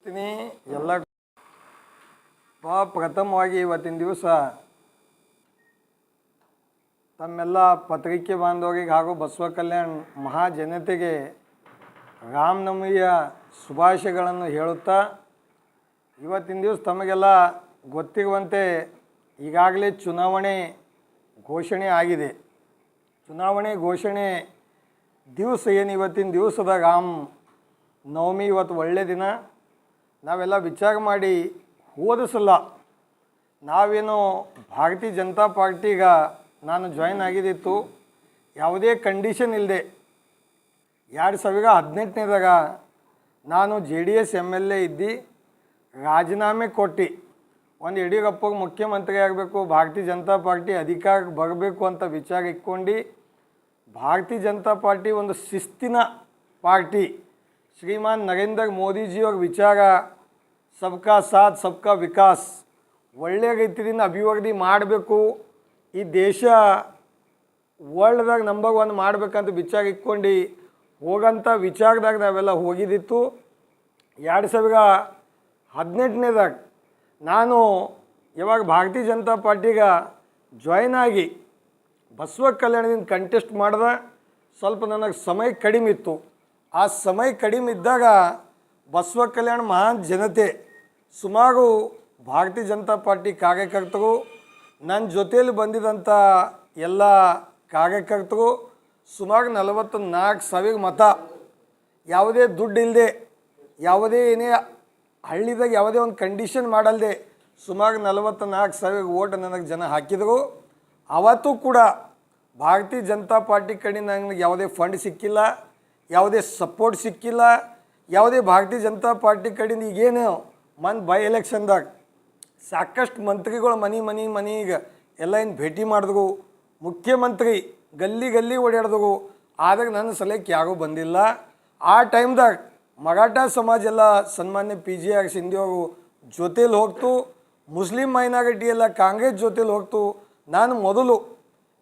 ಎಲ್ಲ ಪ್ರಥಮವಾಗಿ ಇವತ್ತಿನ ದಿವಸ ತಮ್ಮೆಲ್ಲ ಪತ್ರಿಕೆ ಬಾಂಧವರಿಗೆ ಹಾಗೂ ಬಸವ ಕಲ್ಯಾಣ ಮಹಾಜನತೆಗೆ ರಾಮನವಮಿಯ ಶುಭಾಶಯಗಳನ್ನು ಹೇಳುತ್ತಾ, ಇವತ್ತಿನ ದಿವಸ ತಮಗೆಲ್ಲ ಗೊತ್ತಿರುವಂತೆ ಈಗಾಗಲೇ ಚುನಾವಣೆ ಘೋಷಣೆ ಆಗಿದೆ. ಚುನಾವಣೆ ಘೋಷಣೆ ದಿವಸ ಏನು ಇವತ್ತಿನ ದಿವಸದ ರಾಮ ನವಮಿ, ಇವತ್ತು ಒಳ್ಳೆಯ ದಿನ. ನಾವೆಲ್ಲ ವಿಚಾರ ಮಾಡಿ ಹೋದ ಸಲ ನಾವೇನು ಭಾರತೀಯ ಜನತಾ ಪಾರ್ಟಿಗೆ ನಾನು ಜಾಯ್ನ್ ಆಗಿದ್ದಿತ್ತು, ಯಾವುದೇ ಕಂಡೀಷನ್ ಇಲ್ಲದೆ 2018ನೇದಾಗ ನಾನು JDS MLA ಇದ್ದು ರಾಜೀನಾಮೆ ಕೊಟ್ಟು ಒಂದು ಯಡಿಯೂರಪ್ಪಗೆ ಮುಖ್ಯಮಂತ್ರಿ ಆಗಬೇಕು, ಭಾರತೀಯ ಜನತಾ ಪಾರ್ಟಿ ಅಧಿಕಾರಕ್ಕೆ ಬರಬೇಕು ಅಂತ ವಿಚಾರ ಇಟ್ಕೊಂಡು ಭಾರತೀಯ ಜನತಾ ಪಾರ್ಟಿ ಒಂದು ಶಿಸ್ತಿನ ಪಾರ್ಟಿ, ಶ್ರೀಮಾನ್ ನರೇಂದ್ರ ಮೋದಿಜಿಯವ್ರ ವಿಚಾರ ಸಬ್ಕಾ ಸಾಥ್ ಸಬ್ಕಾ ವಿಕಾಸ್, ಒಳ್ಳೆಯ ರೀತಿಯಿಂದ ಅಭಿವೃದ್ಧಿ ಮಾಡಬೇಕು, ಈ ದೇಶ ವರ್ಲ್ಡ್ದಾಗ ನಂಬರ್ 1 ಮಾಡಬೇಕಂತ ವಿಚಾರ ಇಟ್ಕೊಂಡು ಹೋಗಂಥ ವಿಚಾರದಾಗ ನಾವೆಲ್ಲ ಹೋಗಿದ್ದಿತ್ತು. 2018ನೇದಾಗ ನಾನು ಯಾವಾಗ ಭಾರತೀಯ ಜನತಾ ಪಾರ್ಟಿಗೆ ಜಾಯ್ನ್ ಆಗಿ ಬಸವ ಕಲ್ಯಾಣದಿಂದ ಕಂಟೆಸ್ಟ್ ಮಾಡಿದೆ, ಸ್ವಲ್ಪ ನನಗೆ ಸಮಯ ಕಡಿಮೆ ಇತ್ತು. ಆ ಸಮಯ ಕಡಿಮೆ ಇದ್ದಾಗ ಬಸವ ಕಲ್ಯಾಣ ಮಹಾನ್ ಜನತೆ ಸುಮಾರು ಭಾರತೀಯ ಜನತಾ ಪಾರ್ಟಿ ಕಾರ್ಯಕರ್ತರು, ನನ್ನ ಜೊತೆಯಲ್ಲಿ ಬಂದಿದ್ದಂಥ ಎಲ್ಲ ಕಾರ್ಯಕರ್ತರು ಸುಮಾರು 44,000 ಮತ, ಯಾವುದೇ ದುಡ್ಡು ಇಲ್ಲದೆ, ಯಾವುದೇ ಏನೇ ಹಳ್ಳಿದಾಗ ಯಾವುದೇ ಒಂದು ಕಂಡೀಷನ್ ಮಾಡಲ್ದೆ ಸುಮಾರು 44,000 ಓಟ್ ನನಗೆ ಜನ ಹಾಕಿದರು. ಅವತ್ತು ಕೂಡ ಭಾರತೀಯ ಜನತಾ ಪಾರ್ಟಿ ಕಡೆಯಿಂದ ನನಗೆ ಯಾವುದೇ ಫಂಡ್ ಸಿಕ್ಕಿಲ್ಲ, ಯಾವುದೇ ಸಪೋರ್ಟ್ ಸಿಕ್ಕಿಲ್ಲ, ಯಾವುದೇ ಭಾರತೀಯ ಜನತಾ ಪಾರ್ಟಿ ಕಡೆಯಿಂದ ಈಗೇನು ಬೈ ಎಲೆಕ್ಷನ್ದಾಗ ಸಾಕಷ್ಟು ಮಂತ್ರಿಗಳು ಮನೆಗೆ ಎಲ್ಲ ಏನು ಭೇಟಿ ಮಾಡಿದ್ರು, ಮುಖ್ಯಮಂತ್ರಿ ಗಲ್ಲಿ ಓಡಾಡಿದ್ರು, ಆದಾಗ ನನ್ನ ಸಲಹೆಗೆ ಯಾರೂ ಬಂದಿಲ್ಲ. ಆ ಟೈಮ್ದಾಗ ಮರಾಠ ಸಮಾಜ ಎಲ್ಲ ಸನ್ಮಾನ್ಯ PGR ಸಿಂಧೆ ಅವರು ಜೊತೇಲಿ ಹೋಗ್ತು, ಮುಸ್ಲಿಂ ಮೈನಾರಿಟಿ ಎಲ್ಲ ಕಾಂಗ್ರೆಸ್ ಜೊತೇಲಿ ಹೋಗ್ತು. ನಾನು ಮೊದಲು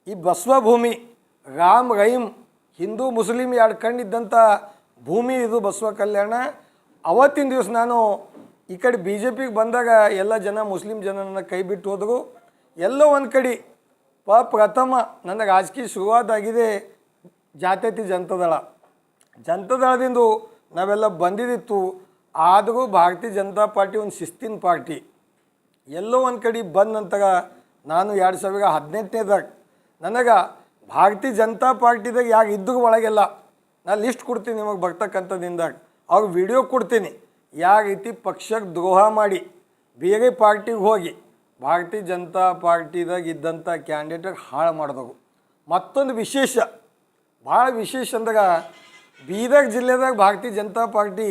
ಈ ಬಸವ ಭೂಮಿ, ರಾಮ್ ರಹೀಮ್, ಹಿಂದೂ ಮುಸ್ಲಿಂ ಎರಡು ಕಣ್ಣಿದ್ದಂಥ ಭೂಮಿ ಇದು ಬಸವ ಕಲ್ಯಾಣ. ಅವತ್ತಿನ ದಿವಸ ನಾನು ಈ ಕಡೆ BJPಗೆ ಬಂದಾಗ ಎಲ್ಲ ಜನ ಮುಸ್ಲಿಂ ಜನ ನನ್ನ ಕೈ ಬಿಟ್ಟು ಹೋದರು. ಎಲ್ಲೋ ಒಂದು ಕಡೆ ಪ್ರಥಮ ನನ್ನ ರಾಜಕೀಯ ಶುರುವಾತಾಗಿದೆ ಜಾತ್ಯತೀತ ಜನತಾದಳದಿಂದ ನಾವೆಲ್ಲ ಬಂದಿದ್ದಿತ್ತು. ಆದರೂ ಭಾರತೀಯ ಜನತಾ ಪಾರ್ಟಿ ಒಂದು ಶಿಸ್ತಿನ ಪಾರ್ಟಿ. ಎಲ್ಲೋ ಒಂದು ಕಡೆ ಬಂದ ನಂತರ ನಾನು 2018ನೇದಾಗ ನನಗೆ ಭಾರತೀಯ ಜನತಾ ಪಾರ್ಟಿದಾಗ ಯಾರು ಇದ್ದರೂ ಒಳಗೆಲ್ಲ ನಾನು ಲಿಸ್ಟ್ ಕೊಡ್ತೀನಿ ನಿಮಗೆ ಬರ್ತಕ್ಕಂಥದ್ದಿಂದಾಗ, ಅವ್ರಿಗೆ ವಿಡಿಯೋ ಕೊಡ್ತೀನಿ. ಯಾವ ರೀತಿ ಪಕ್ಷಕ್ಕೆ ದ್ರೋಹ ಮಾಡಿ ಬೇರೆ ಪಾರ್ಟಿಗೆ ಹೋಗಿ ಭಾರತೀಯ ಜನತಾ ಪಾರ್ಟಿದಾಗ ಇದ್ದಂಥ ಕ್ಯಾಂಡಿಡೇಟ್ ಹಾಳು ಮಾಡಿದವು. ಮತ್ತೊಂದು ವಿಶೇಷ, ಭಾಳ ವಿಶೇಷ ಅಂದಾಗ ಬೀದರ್ ಜಿಲ್ಲೆದಾಗ ಭಾರತೀಯ ಜನತಾ ಪಾರ್ಟಿ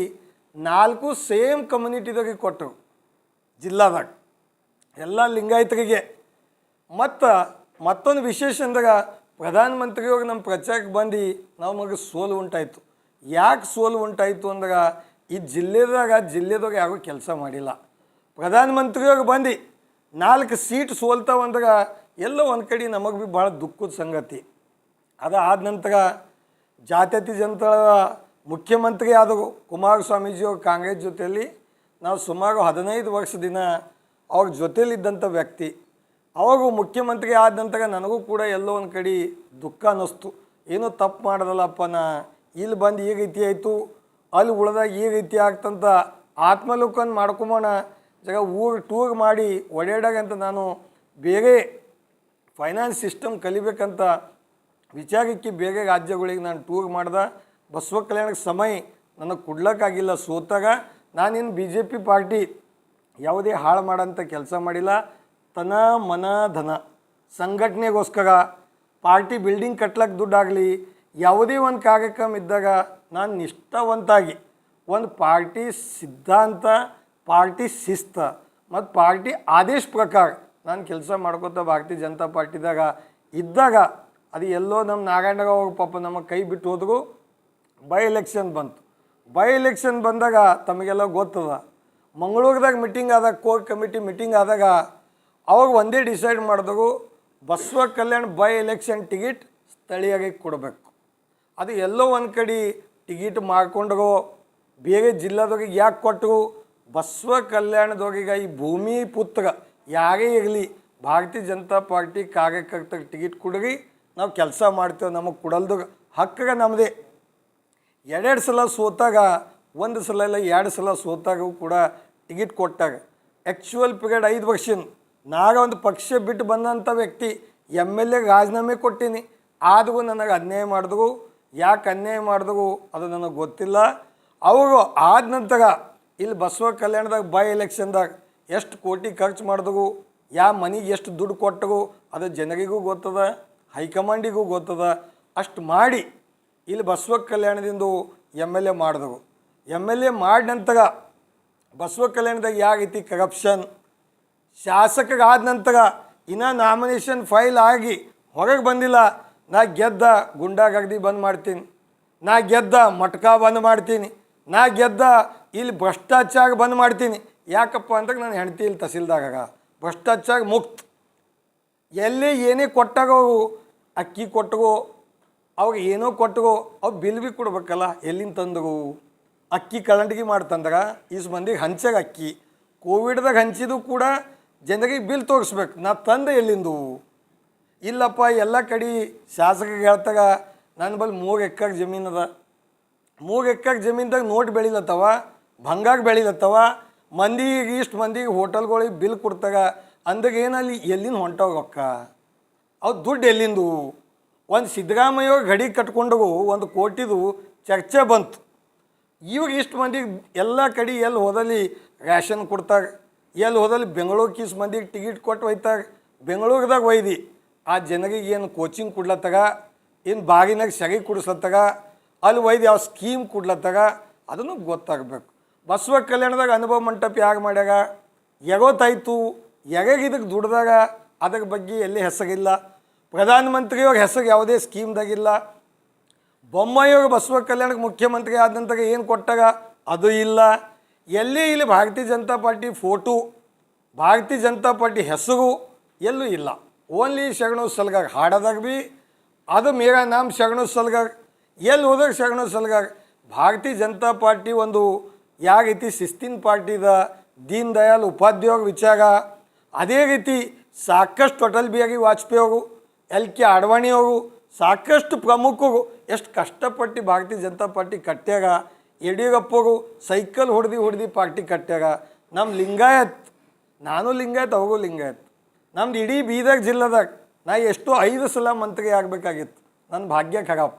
4 ಸೇಮ್ ಕಮ್ಯುನಿಟಿದಾಗೆ ಕೊಟ್ಟರು ಜಿಲ್ಲಾದಾಗ, ಎಲ್ಲ ಲಿಂಗಾಯತರಿಗೆ. ಮತ್ತೊಂದು ವಿಶೇಷ ಅಂದಾಗ ಪ್ರಧಾನಮಂತ್ರಿಯವ್ರಿಗೆ ನಮ್ಮ ಪ್ರಚಾರಕ್ಕೆ ಬಂದು ನಮಗೆ ಸೋಲು ಉಂಟಾಯಿತು. ಯಾಕೆ ಸೋಲು ಉಂಟಾಯಿತು ಅಂದಾಗ ಈ ಜಿಲ್ಲೆದಾಗ ಯಾರೂ ಕೆಲಸ ಮಾಡಿಲ್ಲ. ಪ್ರಧಾನಮಂತ್ರಿಯವ್ರಿಗೆ ಬಂದು 4 ಸೀಟ್ ಸೋಲ್ತಾವ ಅಂದಾಗ ಎಲ್ಲೋ ಒಂದು ಕಡೆ ನಮಗೆ ಭೀ ಭಾಳ ದುಃಖದ ಸಂಗತಿ. ಅದಾದ ನಂತರ ಜಾತ್ಯತೀತ ಜನತಾದಳ ಮುಖ್ಯಮಂತ್ರಿ ಆದರು ಕುಮಾರಸ್ವಾಮೀಜಿಯವ್ರ ಕಾಂಗ್ರೆಸ್ ಜೊತೆಯಲ್ಲಿ. ನಾವು ಸುಮಾರು 15 ವರ್ಷ ದಿನ ಅವ್ರ ಜೊತೆಯಲ್ಲಿದ್ದಂಥ ವ್ಯಕ್ತಿ. ಅವಾಗ ಮುಖ್ಯಮಂತ್ರಿ ಆದ ನಂತರ ನನಗೂ ಕೂಡ ಎಲ್ಲೋ ಒಂದು ಕಡೆ ದುಃಖ ಅನ್ನಿಸ್ತು. ಏನೋ ತಪ್ಪು ಮಾಡೋದಲ್ಲಪ್ಪ, ಇಲ್ಲಿ ಬಂದು ಈ ರೀತಿ ಆಯಿತು, ಅಲ್ಲಿ ಉಳ್ದಾಗ ಈ ರೀತಿ ಆಗ್ತಂತ ಆತ್ಮಲೋಕನ ಮಾಡ್ಕೊಂಬೋಣ, ಟೂರ್ ಮಾಡಿ ಓಡಾಡಾಗಂತ ನಾನು ಬೇರೆ ಫೈನಾನ್ಸ್ ಸಿಸ್ಟಮ್ ಕಲಿಬೇಕಂತ ವಿಚಾರಕ್ಕೆ ಬೇರೆ ರಾಜ್ಯಗಳಿಗೆ ನಾನು ಟೂರ್ ಮಾಡ್ದೆ. ಬಸವ ಕಲ್ಯಾಣಕ್ಕೆ ಸಮಯ ನನಗೆ ಕೊಡ್ಲಿಕ್ಕಾಗಿಲ್ಲ. ಸೋತಾಗ ನಾನೇನು BJP ಪಾರ್ಟಿ ಯಾವುದೇ ಹಾಳು ಮಾಡೋಂಥ ಕೆಲಸ ಮಾಡಿಲ್ಲ. ತನ ಮನ ಧನ ಸಂಘಟನೆಗೋಸ್ಕರ ಪಾರ್ಟಿ ಬಿಲ್ಡಿಂಗ್ ಕಟ್ಲಕ್ಕೆ ದುಡ್ಡಾಗಲಿ, ಯಾವುದೇ ಒಂದು ಕಾರ್ಯಕ್ರಮ ಇದ್ದಾಗ ನಾನು ನಿಷ್ಠಾವಂತಾಗಿ ಒಂದು ಪಾರ್ಟಿ ಸಿದ್ಧಾಂತ, ಪಾರ್ಟಿ ಶಿಸ್ತು ಮತ್ತು ಪಾರ್ಟಿ ಆದೇಶ ಪ್ರಕಾರ ನಾನು ಕೆಲಸ ಮಾಡ್ಕೊತ ಭಾರತೀಯ ಜನತಾ ಪಾರ್ಟಿದಾಗ ಇದ್ದಾಗ ಅದು ಎಲ್ಲೋ ನಮ್ಮ ನಾರಾಯಣರಾವ್ ಪಾಪ ನಮಗೆ ಕೈ ಬಿಟ್ಟು ಹೋದ್ರು. ಬೈ ಎಲೆಕ್ಷನ್ ಬಂತು. ಬೈ ಎಲೆಕ್ಷನ್ ಬಂದಾಗ ತಮಗೆಲ್ಲ ಗೊತ್ತದ, ಮಂಗಳೂರದಾಗ ಮೀಟಿಂಗ್ ಆದಾಗ, ಕೋರ್ ಕಮಿಟಿ ಮೀಟಿಂಗ್ ಆದಾಗ ಅವಾಗ ಒಂದೇ ಡಿಸೈಡ್ ಮಾಡಿದ್ರು, ಬಸವ ಕಲ್ಯಾಣ ಬೈ ಎಲೆಕ್ಷನ್ ಟಿಕೆಟ್ ಸ್ಥಳೀಯರಿಗೆ ಕೊಡಬೇಕು. ಅದು ಎಲ್ಲೋ ಒಂದು ಕಡೆ ಟಿಕೆಟ್ ಮಾಡ್ಕೊಂಡ್ರು, ಬೇರೆ ಜಿಲ್ಲಾದವ್ರಿಗೆ ಯಾಕೆ ಕೊಟ್ಟರು, ಬಸವ ಕಲ್ಯಾಣದೊಳಗ ಈ ಭೂಮಿ ಪುತ್ರ ಯಾರೇ ಇರಲಿ ಭಾರತೀಯ ಜನತಾ ಪಾರ್ಟಿ ಕಾರ್ಯಕರ್ತರಿಗೆ ಟಿಕೆಟ್ ಕೊಡ್ರಿ, ನಾವು ಕೆಲಸ ಮಾಡ್ತೇವೆ, ನಮಗೆ ಕೊಡಲ್ದು ಹಕ್ಕಗ ನಮ್ಮದೇ. ಎರಡೆರಡು ಸಲ ಸೋತಾಗ, ಒಂದು ಸಲ ಇಲ್ಲ 2 ಸಲ ಸೋತಾಗೂ ಕೂಡ ಟಿಕೆಟ್ ಕೊಟ್ಟಾಗ ಆ್ಯಕ್ಚುವಲ್ ಪೀರಿಯಡ್ 5 ವರ್ಷ. ನಾಗ ಒಂದು ಪಕ್ಷ ಬಿಟ್ಟು ಬಂದಂಥ ವ್ಯಕ್ತಿ MLA ರಾಜೀನಾಮೆ ಕೊಟ್ಟೀನಿ, ಆದರೂ ನನಗೆ ಅನ್ಯಾಯ ಮಾಡಿದ್ರು. ಯಾಕೆ ಅನ್ಯಾಯ ಮಾಡಿದ್ರು ಅದು ನನಗೆ ಗೊತ್ತಿಲ್ಲ. ಅವರು ಆದ ನಂತರ ಇಲ್ಲಿ ಬಸವ ಕಲ್ಯಾಣದಾಗ ಬೈ ಎಲೆಕ್ಷನ್ದಾಗ ಎಷ್ಟು ಕೋಟಿ ಖರ್ಚು ಮಾಡಿದ್ರು, ಯಾವ ಮನೆಗೆ ಎಷ್ಟು ದುಡ್ಡು ಕೊಟ್ಟರು ಅದು ಜನರಿಗೂ ಗೊತ್ತದ, ಹೈಕಮಾಂಡಿಗೂ ಗೊತ್ತದ. ಅಷ್ಟು ಮಾಡಿ ಇಲ್ಲಿ ಬಸವ ಕಲ್ಯಾಣದಿಂದ MLA ಮಾಡಿದ್ರು. MLA ಮಾಡಿ ನಂತರ ಬಸವ ಕಲ್ಯಾಣದಾಗ ಯಾವ ರೀತಿ ಕರಪ್ಷನ್, ಶಾಸಕರಾದ ನಂತರ ಇನ್ನೂ ನಾಮಿನೇಷನ್ ಫೈಲ್ ಆಗಿ ಹೊರಗೆ ಬಂದಿಲ್ಲ. ನಾ ಗೆದ್ದ ಗುಂಡಾಗರ್ದಿ ಬಂದ್ ಮಾಡ್ತೀನಿ, ನಾ ಗೆದ್ದ ಮಟ್ಕ ಬಂದ್ ಮಾಡ್ತೀನಿ, ನಾ ಗೆದ್ದ ಇಲ್ಲಿ ಭ್ರಷ್ಟಾಚಾರ ಬಂದ್ ಮಾಡ್ತೀನಿ. ಯಾಕಪ್ಪ ಅಂತ ನಾನು ಹೆಂಡ್ತಿ ಇಲ್ಲಿ ತಹಸೀಲ್ದಾಗ ಭ್ರಷ್ಟಾಚಾರ ಮುಕ್ತ. ಎಲ್ಲಿ ಏನೇ ಕೊಟ್ಟಾಗ ಅವರು ಅಕ್ಕಿ ಕೊಟ್ಟರು, ಅವಾಗ ಏನೋ ಕೊಟ್ಟರು, ಅವ್ರು ಬಿಲ್ ಭೀ ಕೊಡ್ಬೇಕಲ್ಲ. ಎಲ್ಲಿಂದ ತಂದರು? ಅಕ್ಕಿ ಕಳಂಡಿಗೆ ಮಾಡ್ತಂದ್ರೆ ಇಷ್ಟು ಮಂದಿಗೆ ಹಂಚಾಗ ಅಕ್ಕಿ ಕೋವಿಡ್ದಾಗ ಹಂಚಿದ್ದು ಕೂಡ ಜನರಿಗೆ ಬಿಲ್ ತೋರಿಸ್ಬೇಕು. ನಾ ತಂದೆ ಎಲ್ಲಿಂದು? ಇಲ್ಲಪ್ಪ ಎಲ್ಲ ಕಡೆ ಶಾಸಕರಿಗೆ ಹೇಳ್ತಾಗ ನನ್ನ ಬಳಿ 3 ಎಕರೆ ಜಮೀನು ಅದ, 3 ಎಕರೆ ಜಮೀನ್ದಾಗ ನೋಟ್ ಬೆಳಿಲತ್ತವ, ಭಂಗಾಗ ಬೆಳಿಲತ್ತವ, ಮಂದಿಗೆ ಇಷ್ಟು ಮಂದಿಗೆ ಹೋಟೆಲ್ಗಳಿಗೆ ಬಿಲ್ ಕೊಡ್ತಾಗ ಅಂದಾಗ ಏನಲ್ಲಿ ಎಲ್ಲಿಂದ ಹೊಂಟವ ರೊಕ್ಕ? ಅವು ದುಡ್ಡು ಎಲ್ಲಿಂದು? ಒಂದು ಸಿದ್ದರಾಮಯ್ಯ ಗಡಿ ಕಟ್ಕೊಂಡು 1 ಕೋಟಿದು ಚರ್ಚೆ ಬಂತು. ಇವಾಗ ಇಷ್ಟು ಮಂದಿಗೆ ಎಲ್ಲ ಕಡೆ ಎಲ್ಲಿ ಹೋದಲ್ಲಿ ರ್ಯಾಷನ್ ಕೊಡ್ತಾರೆ, ಎಲ್ಲಿ ಹೋದಲ್ಲಿ ಬೆಂಗಳೂರಿಗೆ ಇಷ್ಟು ಮಂದಿಗೆ ಟಿಕೆಟ್ ಕೊಟ್ಟು ಒಯ್ತಾರೆ. ಬೆಂಗಳೂರದಾಗ ಒಯ್ದು ಆ ಜನರಿಗೆ ಏನು ಕೋಚಿಂಗ್ ಕೊಡ್ಲತ್ತಾಗ, ಏನು ಬಾಗಿನಾಗ ಸೆಗೆ ಕುಡಿಸ್ಲತ್ತಾಗ, ಅಲ್ಲಿ ಒಯ್ದು ಯಾವ ಸ್ಕೀಮ್ ಕೊಡ್ಲತ್ತಾಗ ಅದನ್ನು ಗೊತ್ತಾಗಬೇಕು. ಬಸವ ಕಲ್ಯಾಣದಾಗ ಅನುಭವ ಮಂಟಪ ಯಾಕೆ ಮಾಡ್ಯಾಗ? ಎಗೋತಾಯ್ತು, ಇದಕ್ಕೆ ದುಡ್ದಾಗ ಅದ್ರ ಬಗ್ಗೆ ಎಲ್ಲಿ ಹೆಸರಿಲ್ಲ. ಪ್ರಧಾನಮಂತ್ರಿಯವ್ರ ಹೆಸರು ಯಾವುದೇ ಸ್ಕೀಮ್ದಾಗಿಲ್ಲ. ಬೊಮ್ಮಾಯಿಯವ್ರು ಬಸವ ಕಲ್ಯಾಣಕ್ಕೆ ಮುಖ್ಯಮಂತ್ರಿ ಆದ ನಂತರ ಏನು ಕೊಟ್ಟಾಗ ಅದು ಇಲ್ಲ. ಎಲ್ಲಿ ಇಲ್ಲಿ ಭಾರತೀಯ ಜನತಾ ಪಾರ್ಟಿ ಫೋಟೋ, ಭಾರತೀಯ ಜನತಾ ಪಾರ್ಟಿ ಹೆಸರು ಎಲ್ಲೂ ಇಲ್ಲ. ಓನ್ಲಿ ಶರಣು ಸಲ್ಗಾರ್ ಹಾಡೋದಾಗ ಭೀ ಅದು ಮೇರಾ ನಾಮ್ ಶರಣು ಸಲ್ಗಾರ್, ಎಲ್ಲಿ ಹೋದಾಗ ಶರಣು ಸಲ್ಗಾರ್. ಭಾರತೀಯ ಜನತಾ ಪಾರ್ಟಿ ಒಂದು ಯಾವ ರೀತಿ ಶಿಸ್ತಿನ ಪಾರ್ಟಿದ, ದೀನ್ ದಯಾಳ್ ಉಪಾಧ್ಯಾಯ ವಿಚಾರ, ಅದೇ ರೀತಿ ಸಾಕಷ್ಟು ಅಟಲ್ ಬಿಹಾರಿ ವಾಜಪೇಯಿ ಅವರು, LK ಅಡ್ವಾಣಿಯವರು, ಸಾಕಷ್ಟು ಪ್ರಮುಖರು ಎಷ್ಟು ಕಷ್ಟಪಟ್ಟು ಭಾರತೀಯ ಜನತಾ ಪಾರ್ಟಿ ಕಟ್ಟ್ಯಾಗ. ಯಡಿಯೂರಪ್ಪರು ಸೈಕಲ್ ಹೊಡೆದು ಪಾರ್ಟಿ ಕಟ್ಟ್ಯಾಗ. ನಮ್ಮ ಲಿಂಗಾಯತ್, ನಾನು ಲಿಂಗಾಯತ್, ಅವರು ಲಿಂಗಾಯತ್. ನಮ್ದು ಇಡೀ ಬೀದರ್ ಜಿಲ್ಲೆದಾಗ ನಾ ಎಷ್ಟೋ 5 ಸಲ ಮಂತ್ರಿ ಆಗಬೇಕಾಗಿತ್ತು. ನನ್ನ ಭಾಗ್ಯ ಖರಾಬ್,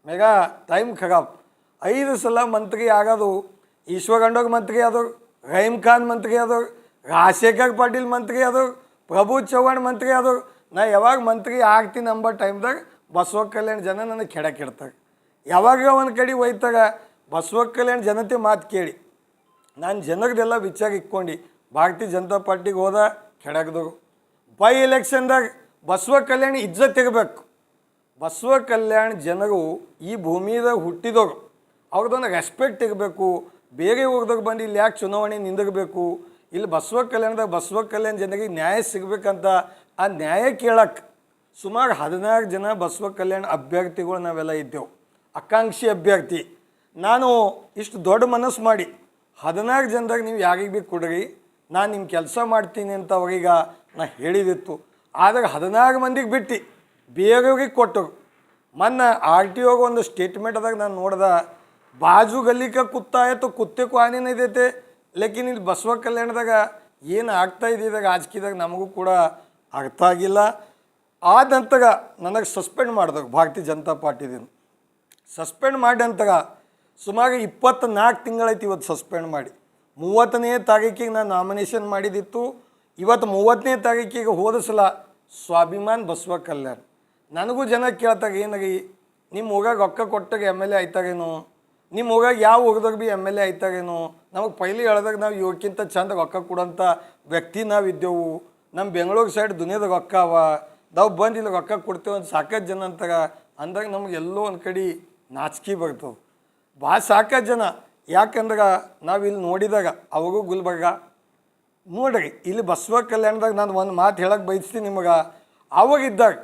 ಮೇಗಾ ಟೈಮ್ ಖರಾಬ್. 5 ಸಲ ಮಂತ್ರಿ ಆಗೋದು. ಈಶ್ವರಗಂಡೋಗ ಮಂತ್ರಿ ಆದವ್ರು, ರಹೀಮ್ ಖಾನ್ ಮಂತ್ರಿ ಆದವ್ರು, ರಾಜಶೇಖರ್ ಪಾಟೀಲ್ ಮಂತ್ರಿ ಆದವ್ರು, ಪ್ರಭು ಚವ್ಹಾಣ್ ಮಂತ್ರಿ ಆದವ್ರು. ನಾ ಯಾವಾಗ ಮಂತ್ರಿ ಆಗ್ತೀನಿ ಅಂಬೋ ಟೈಮ್ದಾಗ ಬಸವ ಕಲ್ಯಾಣ ಜನ ನನಗೆ ಕೆಡಕಿಡ್ತಾರೆ. ಯಾವಾಗ ಒಂದು ಕಡೆ ಒಯ್ತಾಗ ಬಸವ ಕಲ್ಯಾಣ ಜನತೆ ಮಾತು ಕೇಳಿ ನಾನು ಜನರದೆಲ್ಲ ವಿಚಾರ ಇಕ್ಕೊಂಡು ಭಾರತೀಯ ಜನತಾ ಪಾರ್ಟಿಗೆ ಹೋದ ಕೆಡಕ್ದವ್ರು. ಬೈ ಎಲೆಕ್ಷನ್ದಾಗ ಬಸವ ಕಲ್ಯಾಣ ಇಜ್ಜತ್ ಇರಬೇಕು. ಬಸವ ಕಲ್ಯಾಣ ಜನರು ಈ ಭೂಮಿದಾಗ ಹುಟ್ಟಿದವರು, ಅವ್ರದ್ದೊಂದು ರೆಸ್ಪೆಕ್ಟ್ ಇರಬೇಕು. ಬೇರೆ ಊರ್ದಾಗ ಬಂದು ಇಲ್ಲಿ ಯಾಕೆ ಚುನಾವಣೆ ನಿಂದಿರಬೇಕು? ಇಲ್ಲಿ ಬಸವ ಕಲ್ಯಾಣದಾಗ ಬಸವ ಕಲ್ಯಾಣ ಜನರಿಗೆ ನ್ಯಾಯ ಸಿಗಬೇಕಂತ ಆ ನ್ಯಾಯ ಕೇಳಕ್ಕೆ ಸುಮಾರು 16 ಜನ ಬಸವ ಕಲ್ಯಾಣ ಅಭ್ಯರ್ಥಿಗಳು ನಾವೆಲ್ಲ ಇದ್ದೆವು, ಆಕಾಂಕ್ಷಿ ಅಭ್ಯರ್ಥಿ. ನಾನು ಇಷ್ಟು ದೊಡ್ಡ ಮನಸ್ಸು ಮಾಡಿ 14 ಜನದಾಗ ನೀವು ಯಾರಿಗೆ ಭೀ ಕೊಡ್ರಿ, ನಾನು ನಿಮ್ಮ ಕೆಲಸ ಮಾಡ್ತೀನಿ ಅಂತ ಅವ್ರಿಗೆ ನಾ ಹೇಳಿದಿತ್ತು. ಆದಾಗ 14 ಮಂದಿಗೆ ಬಿಟ್ಟು ಬೇರೆಯವ್ರಿಗೆ ಕೊಟ್ಟರು. ಮೊನ್ನೆ RTOಗೆ ಒಂದು ಸ್ಟೇಟ್ಮೆಂಟ್ದಾಗ ನಾನು ನೋಡ್ದೆ, ಬಾಜು ಗಲ್ಲಿಕ ಕುತ್ತಾ ಆಯಿತು, ಕುತ್ತೆ ಕ್ವಾನಿನ ಇದೈತೆ. ಲೇಕಿನ್ ಇಲ್ಲಿ ಬಸವ ಕಲ್ಯಾಣದಾಗ ಏನು ಆಗ್ತಾಯಿದೆ ಇದಾಗ ರಾಜಕೀಯದಾಗ ನಮಗೂ ಕೂಡ ಅರ್ಥ ಆಗಿಲ್ಲ. ಆದ ನಂತರ ನನಗೆ ಸಸ್ಪೆಂಡ್ ಮಾಡಿದಾಗ ಭಾರತೀಯ ಜನತಾ ಪಾರ್ಟಿದಿಂದ ಸಸ್ಪೆಂಡ್ ಮಾಡಿ ನಂತರ ಸುಮಾರು 24 ತಿಂಗಳೈತಿ ಇವತ್ತು ಸಸ್ಪೆಂಡ್ ಮಾಡಿ. 30ನೇ ತಾರೀಕಿಗೆ ನಾನು ನಾಮಿನೇಷನ್ ಮಾಡಿದಿತ್ತು. ಇವತ್ತು 30ನೇ ತಾರೀಕಿಗೆ ಹೋದ ಸಲ ಸ್ವಾಭಿಮಾನ್ ಬಸವ ಕಲ್ಯಾಣ. ನನಗೂ ಜನ ಕೇಳ್ತಾಗ ಏನಾಗಿ ನಿಮ್ಮ ಊರಾಗ ರೊಕ್ಕ ಕೊಟ್ಟಾಗ MLA ಆಯ್ತಾಗೇನು, ನಿಮ್ಮ ಊರಾಗ ಯಾವ ಊರದಾಗ ಭೀ MLA ಆಯ್ತಾಗೇನು? ನಮಗೆ ಪೈಲಿ ಹೇಳ್ದಾಗ ನಾವು ಇವಕ್ಕಿಂತ ಚಂದ ರೊಕ್ಕ ಕೊಡೋಂಥ ವ್ಯಕ್ತಿ ನಾವು ಇದ್ದೆವು. ನಮ್ಮ ಬೆಂಗಳೂರು ಸೈಡ್ ದುನಿಯಾದಾಗ ರೊಕ್ಕ ಅವ, ನಾವು ಬಂದು ಇಲ್ಲಿ ರೊಕ್ಕ ಕೊಡ್ತೇವೆ ಅಂತ ಸಾಕಷ್ಟು ಜನ ಅಂದಾಗ ನಮ್ಗೆ ಎಲ್ಲೋ ಒಂದು ಕಡೆ ನಾಚಿಕೆ ಬರ್ತವೆ. ಭಾಳ ಸಾಕಷ್ಟು ಜನ. ಯಾಕಂದ್ರೆ ನಾವು ಇಲ್ಲಿ ನೋಡಿದಾಗ ಅವಾಗೂ ಗುಲ್ಬರ್ಗ ನೋಡ್ರಿ, ಇಲ್ಲಿ ಬಸವ ಕಲ್ಯಾಣದಾಗ ನಾನು ಒಂದು ಮಾತು ಹೇಳಕ್ಕೆ ಬಯಸ್ತೀನಿ ನಿಮಗೆ. ಅವಾಗಿದ್ದಾಗ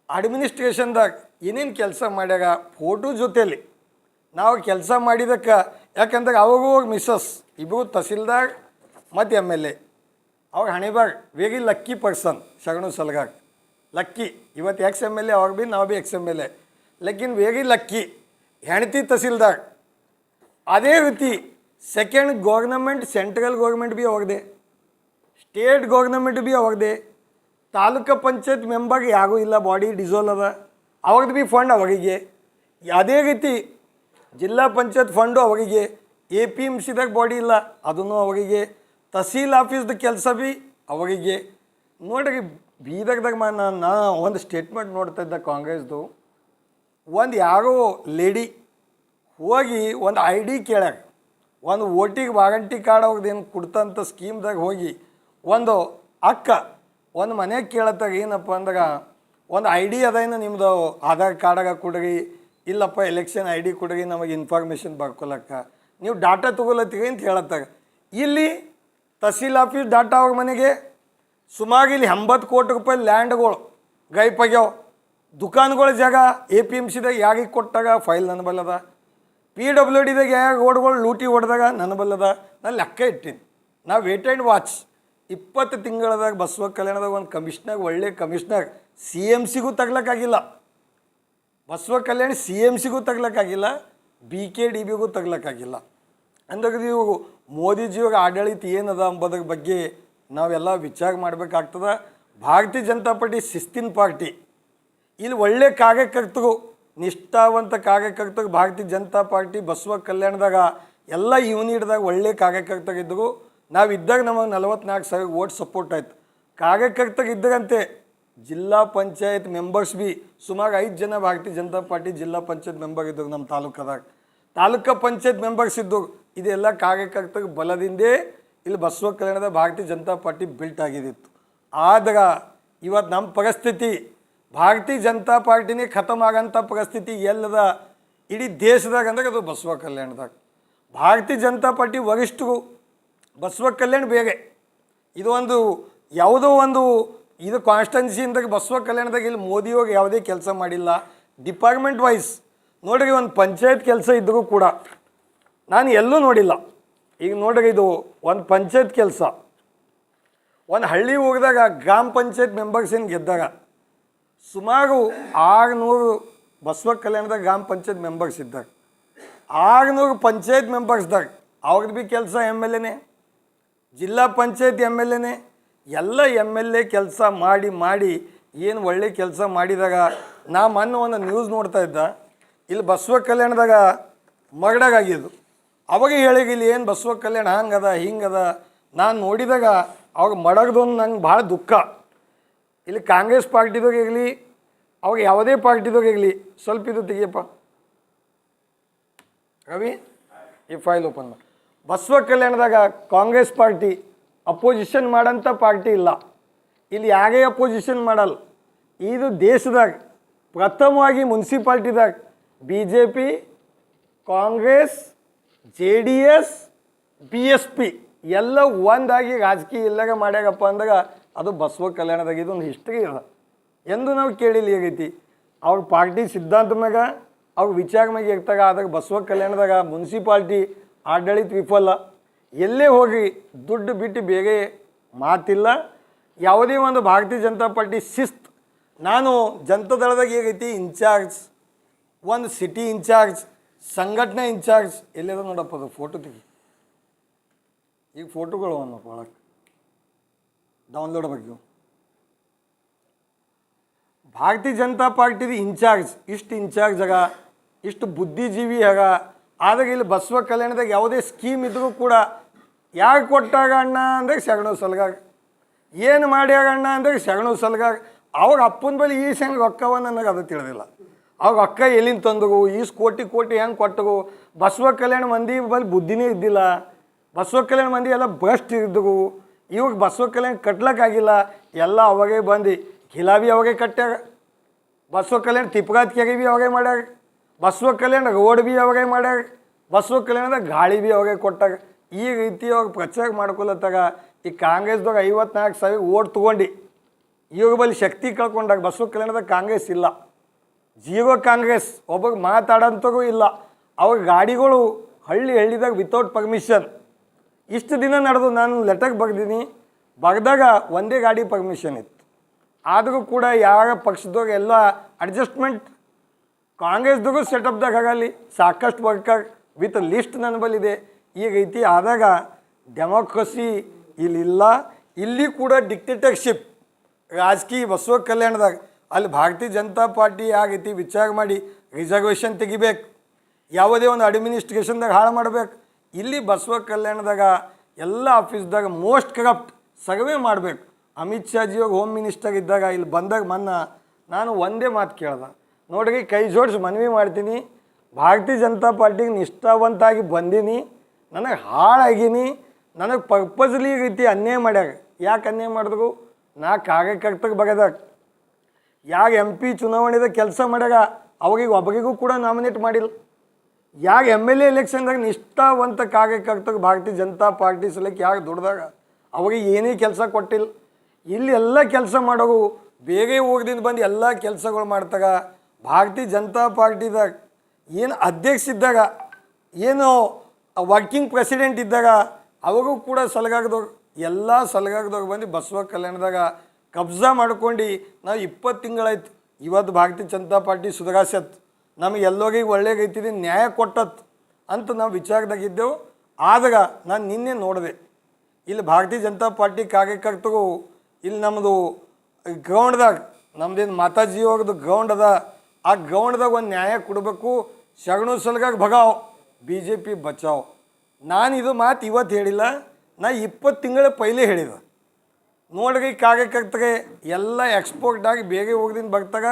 ಅಡ್ಮಿನಿಸ್ಟ್ರೇಷನ್ದಾಗ ಏನೇನು ಕೆಲಸ ಮಾಡ್ಯಾಗ ಫೋಟೋ ಜೊತೆಯಲ್ಲಿ ನಾವು ಕೆಲಸ ಮಾಡಿದಕ್ಕೆ ಯಾಕಂದ್ರೆ ಅವಾಗೂ ಮಿಸ್ಸಸ್ ಇಬ್ಬರು ತಹಸೀಲ್ದಾರ್ ಮತ್ತು ಎಮ್ ಎಲ್ ಎ ಅವ್ರ ಹಣೆಬಾರ್ very lucky person Sharanu Salagar lucky ಇವತ್ತು ಎಕ್ಸ್ ಎಮ್ ಎಲ್ ಎ ಅವ್ರು ಭೀ ನಾವು ಭೀ ಎಕ್ಸ್ ಎಮ್ ಎಲ್ ಎ ಲೇಕಿನ್ ವೆರಿ ಲಕ್ಕಿ ಹೆಂಡತಿ ತಹಸೀಲ್ದಾರ್ ಅದೇ ರೀತಿ ಸೆಕೆಂಡ್ ಗೌರ್ನಮೆಂಟ್ ಸೆಂಟ್ರಲ್ ಗೌರ್ಮೆಂಟ್ ಭೀ ಅವ್ರದ್ದೇ ಸ್ಟೇಟ್ ಗೌರ್ನಮೆಂಟ್ ಭೀ ಅವ್ರದ್ದೇ ತಾಲೂಕು ಪಂಚಾಯತ್ ಮೆಂಬರ್ ಯಾರೂ ಇಲ್ಲ ಬಾಡಿ ಡಿಸೋಲ್ ಅದ ಅವ್ರದ್ದು ಭೀ ಫಂಡ್ ಅವರಿಗೆ ಅದೇ ರೀತಿ ಜಿಲ್ಲಾ ಪಂಚಾಯತ್ ಫಂಡು ಅವರಿಗೆ ಎ ಪಿ ಎಮ್ ಸಿದಾಗ ಬಾಡಿ ಇಲ್ಲ ಅದನ್ನು ಅವರಿಗೆ ತಹಸೀಲ್ ಆಫೀಸ್ದು ಕೆಲಸ ಭೀ ಅವರಿಗೆ ನೋಡ್ರಿ ಬೀದರ್ದಾಗ ನಾ ಒಂದು ಸ್ಟೇಟ್ಮೆಂಟ್ ನೋಡ್ತಾ ಇದ್ದ ಕಾಂಗ್ರೆಸ್ದು ಒಂದು ಯಾರೋ ಲೇಡಿ ಹೋಗಿ ಒಂದು ಐ ಡಿ ಕೇಳ್ಯಾರ ಒಂದು ವೋಟಿಗೆ ವಾರಂಟಿ ಕಾರ್ಡ್ ಅವ್ರದ್ದು ಏನು ಕೊಡ್ತಂಥ ಸ್ಕೀಮ್ದಾಗ ಹೋಗಿ ಒಂದು ಅಕ್ಕ ಒಂದು ಮನೆಗೆ ಕೇಳತ್ತಾಗ ಏನಪ್ಪ ಅಂದ್ರೆ ಒಂದು ಐ ಡಿ ಅದೇನು ನಿಮ್ಮದು ಆಧಾರ್ ಕಾರ್ಡಾಗ ಕೊಡ್ರಿ ಇಲ್ಲಪ್ಪ ಎಲೆಕ್ಷನ್ ಐ ಡಿ ಕೊಡ್ರಿ ನಮಗೆ ಇನ್ಫಾರ್ಮೇಷನ್ ಬರ್ಕೊಳಕ್ಕ ನೀವು ಡಾಟಾ ತೊಗೊಲತ್ತೀರಿ ಅಂತ ಹೇಳತ್ತಾಗ ಇಲ್ಲಿ ತಹಸೀಲ್ ಆಫೀಸ್ ಡಾಟಾ ಅವ್ರ ಮನೆಗೆ ಸುಮಾರು ಇಲ್ಲಿ 80 ಕೋಟಿ ರೂಪಾಯಿ ಲ್ಯಾಂಡ್ಗಳು ಗೈಪಾಗ್ಯಾವ ದುಕಾನ್ಗಳ ಜಾಗ ಎ ಪಿ ಎಮ್ ಸಿದಾಗ ಯಾರಿಗೆ ಕೊಟ್ಟಾಗ ಫೈಲ್ ನನ್ನ ಬಲ್ಲದ ಪಿ ಡಬ್ಲ್ಯೂ ಡಿದಾಗ ಯಾವ ರೋಡ್ಗಳು ಲೂಟಿ ಹೊಡೆದಾಗ ನನ್ನ ಬಲ್ಲದ ನಾನು ಲೆಕ್ಕ ಇಟ್ಟೀನಿ ನಾವು ವೇಟ್ ಆ್ಯಂಡ್ ವಾಚ್ 20 ತಿಂಗಳದಾಗ ಬಸವ ಕಲ್ಯಾಣದಾಗ ಒಂದು ಕಮಿಷ್ನರ್ ಒಳ್ಳೆ ಕಮಿಷ್ನರ್ ಸಿ ಎಮ್ ಸಿಗೂ ತಗ್ಲಕ್ಕಾಗಿಲ್ಲ ಬಸವ ಕಲ್ಯಾಣ ಸಿ ಎಮ್ ಸಿಗೂ ತಗ್ಲಕ್ಕಾಗಿಲ್ಲ ಬಿ ಕೆ ಡಿ ಬಿಗೂ ತಗ್ಲಕ್ಕಾಗಿಲ್ಲ ಅಂದಾಗ ಇವು ಮೋದಿಜಿಯವ್ರ ಆಡಳಿತ ಏನದ ಅಂಬೋದ್ರ ಬಗ್ಗೆ ನಾವೆಲ್ಲ ವಿಚಾರ ಮಾಡಬೇಕಾಗ್ತದೆ ಭಾರತೀಯ ಜನತಾ ಪಾರ್ಟಿ ಶಿಸ್ತಿನ ಪಾರ್ಟಿ ಇಲ್ಲಿ ಒಳ್ಳೆ ಕಾರ್ಯಕರ್ತರು ನಿಷ್ಠಾವಂತ ಕಾರ್ಯಕರ್ತರು ಭಾರತೀಯ ಜನತಾ ಪಾರ್ಟಿ ಬಸವ ಕಲ್ಯಾಣದಾಗ ಎಲ್ಲ ಯೂನಿಟ್ದಾಗ ಒಳ್ಳೆ ಕಾರ್ಯಕರ್ತರಿದ್ದರು ನಾವು ಇದ್ದಾಗ ನಮಗೆ 44,000 ವೋಟ್ ಸಪೋರ್ಟ್ ಆಯ್ತು ಕಾರ್ಯಕರ್ತರಿದ್ದರಂತೆ ಜಿಲ್ಲಾ ಪಂಚಾಯತ್ ಮೆಂಬರ್ಸ್ ಭೀ ಸುಮಾರು 5 ಜನ ಭಾರತೀಯ ಜನತಾ ಪಾರ್ಟಿ ಜಿಲ್ಲಾ ಪಂಚಾಯತ್ ಮೆಂಬರ್ ಇದ್ದರು ನಮ್ಮ ತಾಲೂಕದಾಗ ತಾಲೂಕು ಪಂಚಾಯತ್ ಮೆಂಬರ್ಸ್ ಇದ್ದರು ಇದೆಲ್ಲ ಕಾರ್ಯಕರ್ತರ ಬಲದಿಂದೇ ಇಲ್ಲಿ ಬಸವ ಕಲ್ಯಾಣದ ಭಾರತೀಯ ಜನತಾ ಪಾರ್ಟಿ ಬಿಲ್ಟ್ ಆಗಿದ್ದಿತ್ತು ಆದ್ರೆ ಇವತ್ತು ನಮ್ಮ ಪರಿಸ್ಥಿತಿ ಭಾರತೀಯ ಜನತಾ ಪಾರ್ಟಿನೇ ಖತಮ್ ಆಗೋಂಥ ಪರಿಸ್ಥಿತಿ ಎಲ್ಲದ ಇಡೀ ದೇಶದಾಗ ಅಂದ್ರೆ ಅದು ಬಸವ ಕಲ್ಯಾಣದಾಗ ಭಾರತೀಯ ಜನತಾ ಪಾರ್ಟಿ ವರಿಷ್ಠರು ಬಸವ ಕಲ್ಯಾಣ ಬೇರೆ ಇದು ಒಂದು ಯಾವುದೋ ಒಂದು ಇದು ಕಾನ್ಸ್ಟೆನ್ಸಿಯಿಂದಾಗ ಬಸವ ಕಲ್ಯಾಣದಾಗ ಇಲ್ಲಿ ಮೋದಿಯವ್ರು ಯಾವುದೇ ಕೆಲಸ ಮಾಡಿಲ್ಲ ಡಿಪಾರ್ಟ್ಮೆಂಟ್ ವೈಸ್ ನೋಡ್ರಿ ಒಂದು ಪಂಚಾಯತ್ ಕೆಲಸ ಇದ್ದರೂ ಕೂಡ ನಾನು ಎಲ್ಲೂ ನೋಡಿಲ್ಲ ಈಗ ನೋಡ್ರಿ ಇದು ಒಂದು ಪಂಚಾಯತ್ ಕೆಲಸ ಒಂದು ಹಳ್ಳಿ ಹೋಗಿದಾಗ ಗ್ರಾಮ ಪಂಚಾಯತ್ ಮೆಂಬರ್ಸ್ ಏನು ಗೆದ್ದಾಗ ಸುಮಾರು 600 ಬಸವ ಕಲ್ಯಾಣದಾಗ ಗ್ರಾಮ ಪಂಚಾಯತ್ ಮೆಂಬರ್ಸ್ ಇದ್ದಾಗ 600 ಪಂಚಾಯತ್ ಮೆಂಬರ್ಸ್ದಾಗ ಅವ್ರದ್ದು ಭೀ ಕೆಲಸ ಎಮ್ ಎಲ್ ಎನೇ ಜಿಲ್ಲಾ ಪಂಚಾಯತ್ ಎಮ್ ಎಲ್ ಎನೇ ಎಲ್ಲ ಎಮ್ ಎಲ್ ಎ ಕೆಲಸ ಮಾಡಿ ಏನು ಒಳ್ಳೆ ಕೆಲಸ ಮಾಡಿದಾಗ ನಾ ಮೊನ್ನೆ ಒಂದು ನ್ಯೂಸ್ ನೋಡ್ತಾ ಇದ್ದ ಇಲ್ಲಿ ಬಸವ ಕಲ್ಯಾಣದಾಗ ಮಗಡಾಗಿದ್ದು ಅವಾಗ ಹೇಳಿಗ ಇಲ್ಲಿ ಏನು ಬಸವ ಕಲ್ಯಾಣ ಹಂಗದ ಹಿಂಗದ ನಾನು ನೋಡಿದಾಗ ಅವಾಗ ಮಡಗ್ದೊಂದು ನಂಗೆ ಭಾಳ ದುಃಖ ಇಲ್ಲಿ ಕಾಂಗ್ರೆಸ್ ಪಾರ್ಟಿದಾಗ ಇರಲಿ ಅವಾಗ ಯಾವುದೇ ಪಾರ್ಟಿದಾಗ ಇರಲಿ ಸ್ವಲ್ಪ ಇದು ತೆಗಿಯಪ್ಪ ರವಿ ಈ ಫೈಲ್ ಓಪನ್ ಮಾಡಿ ಬಸವ ಕಲ್ಯಾಣದಾಗ ಕಾಂಗ್ರೆಸ್ ಪಾರ್ಟಿ ಅಪೋಸಿಷನ್ ಮಾಡೋಂಥ ಪಾರ್ಟಿ ಇಲ್ಲ ಇಲ್ಲಿ ಯಾರೇ ಅಪೋಸಿಷನ್ ಮಾಡಲ್ಲ ಇದು ದೇಶದಾಗ ಪ್ರಥಮವಾಗಿ ಮುನ್ಸಿಪಾಲ್ಟಿದಾಗ B J P Congress J D S B S P ಎಲ್ಲ ಒಂದಾಗಿ ರಾಜಕೀಯ ಇಲ್ಲಾಗ ಮಾಡ್ಯಾಗಪ್ಪ ಅಂದಾಗ ಅದು ಬಸವ ಕಲ್ಯಾಣದಾಗ ಇದೊಂದು ಹಿಸ್ಟ್ರಿ ಅದ ಎಂದು ನಾವು ಕೇಳಿಲ್ಲ ಈ ರೀತಿ ಅವ್ರ ಪಾರ್ಟಿ ಸಿದ್ಧಾಂತ ಮ್ಯಾಗ ಅವ್ರ ವಿಚಾರ ಮ್ಯಾಗ ಇರ್ತಾಗ ಆದಾಗ ಬಸವ ಕಲ್ಯಾಣದಾಗ ಮುನ್ಸಿಪಾಲ್ಟಿ ಆಡಳಿತ ವಿಫಲ ಎಲ್ಲೇ ಹೋಗಿ ದುಡ್ಡು ಬಿಟ್ಟು ಬೇರೆ ಮಾತಿಲ್ಲ ಯಾವುದೇ ಒಂದು ಭಾರತೀಯ ಜನತಾ ಪಾರ್ಟಿ ಶಿಸ್ತು ನಾನು ಜನತಾದಳದಾಗ ಈ ರೀತಿ ಇನ್ಚಾರ್ಜ್ ಒಂದು ಸಿಟಿ ಇನ್ಚಾರ್ಜ್ ಸಂಘಟನೆ ಇನ್ಚಾರ್ಜ್ ಎಲ್ಲದ ನೋಡಪ್ಪ ಅದು ಫೋಟೋ ತೆಗಿ ಈಗ ಫೋಟೋಗಳು ಅನ್ನಪ್ಪ ಒಳಗೆ ಡೌನ್ಲೋಡ್ ಬಗ್ಗೆ ಭಾರತೀಯ ಜನತಾ ಪಾರ್ಟಿದು ಇನ್ಚಾರ್ಜ್ ಇಷ್ಟು ಇನ್ಚಾರ್ಜ್ ಆಗ ಇಷ್ಟು ಬುದ್ಧಿಜೀವಿ ಆಗ ಆದಾಗ ಇಲ್ಲಿ ಬಸವ ಕಲ್ಯಾಣದಾಗ ಯಾವುದೇ ಸ್ಕೀಮ್ ಇದ್ದರೂ ಕೂಡ ಯಾಕೆ ಕೊಟ್ಟಾಗ ಅಣ್ಣ ಅಂದರೆ ಶರಣು ಸಲಗಾಗ ಏನು ಮಾಡ್ಯಾಗ ಅಣ್ಣ ಅಂದರೆ ಶರಣು ಸಲಗಾಗ ಅವಾಗ ಅಪ್ಪನ ಬಳಿ ಈ ಹೆಂಗೆ ರೊಕ್ಕವ ನನಗೆ ಅದು ತಿಳಿದಿಲ್ಲ ಅವಾಗ ಅಕ್ಕ ಎಲ್ಲಿಂದ ತಂದವು ಈಸ್ ಕೋಟಿ ಹೆಂಗೆ ಕೊಟ್ಟವು ಬಸವ ಕಲ್ಯಾಣ ಮಂದಿ ಬಳಿ ಬುದ್ಧಿನೇ ಇದ್ದಿಲ್ಲ ಬಸವ ಕಲ್ಯಾಣ ಮಂದಿ ಎಲ್ಲ ಭ್ರಷ್ಟ ಇದ್ದವು ಇವಾಗ ಬಸವ ಕಲ್ಯಾಣ ಕಟ್ಲಕ್ಕಾಗಿಲ್ಲ ಎಲ್ಲ ಅವಾಗೇ ಬಂದು ಗಿಲಾಬಿ ಅವಾಗೇ ಕಟ್ಟ್ಯಾಗ ಬಸವ ಕಲ್ಯಾಣ ತಿಪ್ಗಾತ್ ಕೆರೆ ಭೀ ಅವಾಗೇ ಮಾಡ್ಯಾರ ಬಸವ ಕಲ್ಯಾಣ ರೋಡ್ ಭೀ ಅವಾಗೇ ಮಾಡ್ಯಾರ ಬಸವ ಕಲ್ಯಾಣದಾಗ ಗಾಳಿ ಭೀ ಅವಾಗೇ ಕೊಟ್ಟಾಗ ಈ ರೀತಿ ಅವಾಗ ಪ್ರಚಾರ ಮಾಡ್ಕೊಳತ್ತಾಗ ಈ ಕಾಂಗ್ರೆಸ್ದಾಗ 54,000 ಓಟ್ ತೊಗೊಂಡು ಇವಾಗ ಬಳಿ ಶಕ್ತಿ ಕಳ್ಕೊಂಡಾಗ ಬಸವ ಕಲ್ಯಾಣದಾಗ ಕಾಂಗ್ರೆಸ್ ಇಲ್ಲ ಜೀರೋ ಕಾಂಗ್ರೆಸ್ ಒಬ್ಬಗೆ ಮಾತಾಡೋಂಥಗೂ ಇಲ್ಲ ಅವಾಗ ಗಾಡಿಗಳು ಹಳ್ಳಿದಾಗ ವಿತೌಟ್ ಪರ್ಮಿಷನ್ ಇಷ್ಟು ದಿನ ನಡೆದು ನಾನು ಲೆಟರ್ ಬರೆದೀನಿ. ಬರೆದಾಗ ಒಂದೇ ಗಾಡಿ ಪರ್ಮಿಷನ್ ಇತ್ತು. ಆದರೂ ಕೂಡ ಯಾವ ಪಕ್ಷದಾಗ ಎಲ್ಲ ಅಡ್ಜಸ್ಟ್ಮೆಂಟ್ ಕಾಂಗ್ರೆಸ್ದಾಗೂ ಸೆಟಪ್ದಾಗ ಆಗಲಿ ಸಾಕಷ್ಟು ವರ್ಕರ್ ವಿತ್ ಲಿಸ್ಟ್ ನನ್ನ ಬಲ್ಲಿದೆ. ಈ ರೀತಿ ಆದಾಗ ಡೆಮೋಕ್ರಸಿ ಇಲ್ಲಿಲ್ಲ. ಇಲ್ಲಿ ಕೂಡ ಡಿಕ್ಟೇಟರ್ಶಿಪ್ ರಾಜಕೀಯ ಬಸವ ಕಲ್ಯಾಣದಾಗ ಅಲ್ಲಿ ಭಾರತೀಯ ಜನತಾ ಪಾರ್ಟಿ ಆ ರೀತಿ ವಿಚಾರ ಮಾಡಿ ರಿಸರ್ವೇಷನ್ ತೆಗಿಬೇಕು, ಯಾವುದೇ ಒಂದು ಅಡ್ಮಿನಿಸ್ಟ್ರೇಷನ್ದಾಗ ಹಾಳು ಮಾಡಬೇಕು. ಇಲ್ಲಿ ಬಸವ ಕಲ್ಯಾಣದಾಗ ಎಲ್ಲ ಆಫೀಸ್ದಾಗ ಮೋಸ್ಟ್ ಕರಪ್ಟ್ ಸರ್ವೆ ಮಾಡಬೇಕು. ಅಮಿತ್ ಶಾಜಿಯವ್ರು ಹೋಮ್ ಮಿನಿಸ್ಟರ್ ಇದ್ದಾಗ ಇಲ್ಲಿ ಬಂದಾಗ ನಾನು ಒಂದೇ ಮಾತು ಕೇಳ್ದೆ, ನೋಡ್ರಿ ಕೈ ಜೋಡಿಸಿ ಮನವಿ ಮಾಡ್ತೀನಿ, ಭಾರತೀಯ ಜನತಾ ಪಾರ್ಟಿಗೆ ನಿಷ್ಠಾವಂತಾಗಿ ಬಂದೀನಿ, ನನಗೆ ಹಾಳಾಗೀನಿ, ನನಗೆ ಪರ್ಪಸ್ಲಿ ಈ ರೀತಿ ಅನ್ಯಾಯ ಮಾಡ್ಯಾರ. ಯಾಕೆ ಅನ್ಯಾಯ ಮಾಡಿದ್ರು? ನಾ ಕಾರ್ಯಕರ್ತರಿಗೆ ಬಗೆದಾಗ ಯಾಗ MP ಚುನಾವಣೆದಾಗ ಕೆಲಸ ಮಾಡ್ಯಾಗ ಅವ್ರಿಗೆ ಒಬ್ಬರಿಗೂ ಕೂಡ ನಾಮಿನೇಟ್ ಮಾಡಿಲ್ಲ. ಯಾಗ MLA ಎಲೆಕ್ಷನ್ದಾಗ ನಿಷ್ಠಾವಂತ ಕಾರ್ಯಕರ್ತರಿಗೆ ಭಾರತೀಯ ಜನತಾ ಪಾರ್ಟಿ ಸಲಕ್ಕೆ ಯಾಕೆ ದುಡ್ದಾಗ ಅವ್ರಿಗೆ ಏನೇ ಕೆಲಸ ಕೊಟ್ಟಿಲ್ಲ. ಇಲ್ಲಿ ಎಲ್ಲ ಕೆಲಸ ಮಾಡೋರು ಬೇರೆ ಊರದಿಂದ ಬಂದು ಎಲ್ಲ ಕೆಲಸಗಳು ಮಾಡ್ತಾಗ ಭಾರತೀಯ ಜನತಾ ಪಾರ್ಟಿದಾಗ ಏನು ಅಧ್ಯಕ್ಷ ಇದ್ದಾಗ ಏನು ವರ್ಕಿಂಗ್ ಪ್ರೆಸಿಡೆಂಟ್ ಇದ್ದಾಗ ಅವಾಗೂ ಕೂಡ ಸಲಗಾಗದವ್ರು ಎಲ್ಲ ಸಲಗಾಗದವ್ರು ಬಂದು ಬಸವ ಕಲ್ಯಾಣದಾಗ ಕಬ್ಜಾ ಮಾಡ್ಕೊಂಡು ನಾವು 20 ತಿಂಗಳಾಯ್ತು. ಇವತ್ತು ಭಾರತೀಯ ಜನತಾ ಪಾರ್ಟಿ ಸುಧಾರಿಸತ್ತು, ನಮಗೆ ಎಲ್ಲರಿಗೆ ಒಳ್ಳೆಗೈತಿದೆ, ನ್ಯಾಯ ಕೊಟ್ಟತ್ತು ಅಂತ ನಾವು ವಿಚಾರದಾಗಿದ್ದೆವು. ಆದಾಗ ನಾನು ನಿನ್ನೆ ನೋಡಿದೆ, ಇಲ್ಲಿ ಭಾರತೀಯ ಜನತಾ ಪಾರ್ಟಿ ಕಾರ್ಯಕರ್ತರು ಇಲ್ಲಿ ನಮ್ಮದು ಗ್ರೌಂಡ್ದಾಗ ನಮ್ದೇನು ಮಾತಾಜಿ ಹೋಗೋದು ಗ್ರೌಂಡ್ ಅದ, ಆ ಗ್ರೌಂಡ್ದಾಗ ಒಂದು ನ್ಯಾಯ ಕೊಡಬೇಕು. ಶರಣು ಸಲಗಾಗ ಭಗಾವ್ BJP ಬಚಾವ್. ನಾನು ಇದು ಮಾತು ಇವತ್ತು ಹೇಳಿಲ್ಲ, ನಾ 20 ತಿಂಗಳ ಪೈಲೇ ಹೇಳಿದ. ನೋಡ್ರಿ ಕಾರ್ಯಕರ್ತರಿಗೆ ಎಲ್ಲ ಎಕ್ಸ್ಪೋರ್ಟ್ ಆಗಿ ಬೇಗ ಹೋಗ್ದಿಂದ ಬರ್ತಾಗ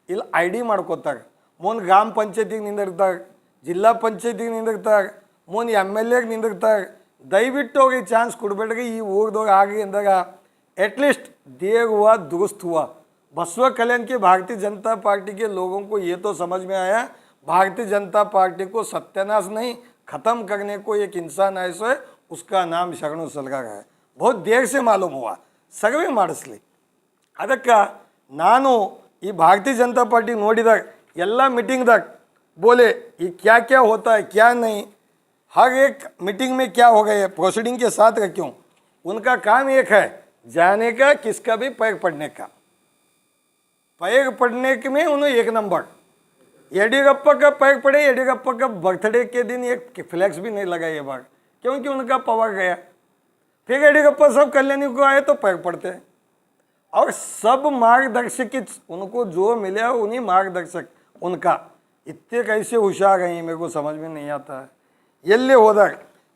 ಇಲ್ಲಿ ID ಮಾಡ್ಕೋತಾಗ, ಮುಂದೆ ಗ್ರಾಮ ಪಂಚಾಯತಿಗೆ ನಿಂದಿರ್ತಾರೆ, ಜಿಲ್ಲಾ ಪಂಚಾಯತಿಗೆ ನಿಂದಿರ್ತಾರೆ, ಮುಂದೆ MLAಗೆ ನಿಂದಿರ್ತಾರೆ. ದಯವಿಟ್ಟು ಅವ್ರಿಗೆ ಚಾನ್ಸ್ ಕೊಡಬೇಡ್ರಿ. ಈ ಊರ್ದವ್ರು ಆಗಿ ಅಂದಾಗ एटलीस्ट दिए हुआ दुरुस्त हुआ। बसवा कल्याण की भारतीय जनता पार्टी के लोगों को ये तो समझ में आया, भारतीय जनता पार्टी को सत्यानाश नहीं ख़त्म करने को एक इंसान ऐसा है, उसका नाम शरणु सलगार है। बहुत देर से मालूम हुआ, सर्वे ಮಾಡಿಸ್ಲಿ. ಅದಕ್ಕೆ ನಾನು ಈ भारतीय जनता पार्टी ನೋಡಿದಾಗ ಎಲ್ಲ मीटिंगದಾಗ बोले ये क्या क्या होता है क्या नहीं, हर एक मीटिंग में क्या हो गए प्रोसीडिंग के साथ रखूँ. उनका काम एक है जाने का, किसका भी पैर पड़ने का. पैर पड़ने के में उन्होंने एक नंबर. येडियुरप्पा का पैर पड़े, येडियुरप्पा का बर्थडे के दिन एक फ्लैक्स भी नहीं लगा ये बार, क्योंकि उनका पावर गया. फिर येडियुरप्पा सब कल्याणी को आए तो पैर पड़ते हैं. और सब मार्गदर्शक उनको जो मिले उन्हीं मार्गदर्शक उनका इतने कैसे होशियार हैं मेरे को समझ में नहीं आता है. ಎಲ್ಲೇ ಹೋದಾಗ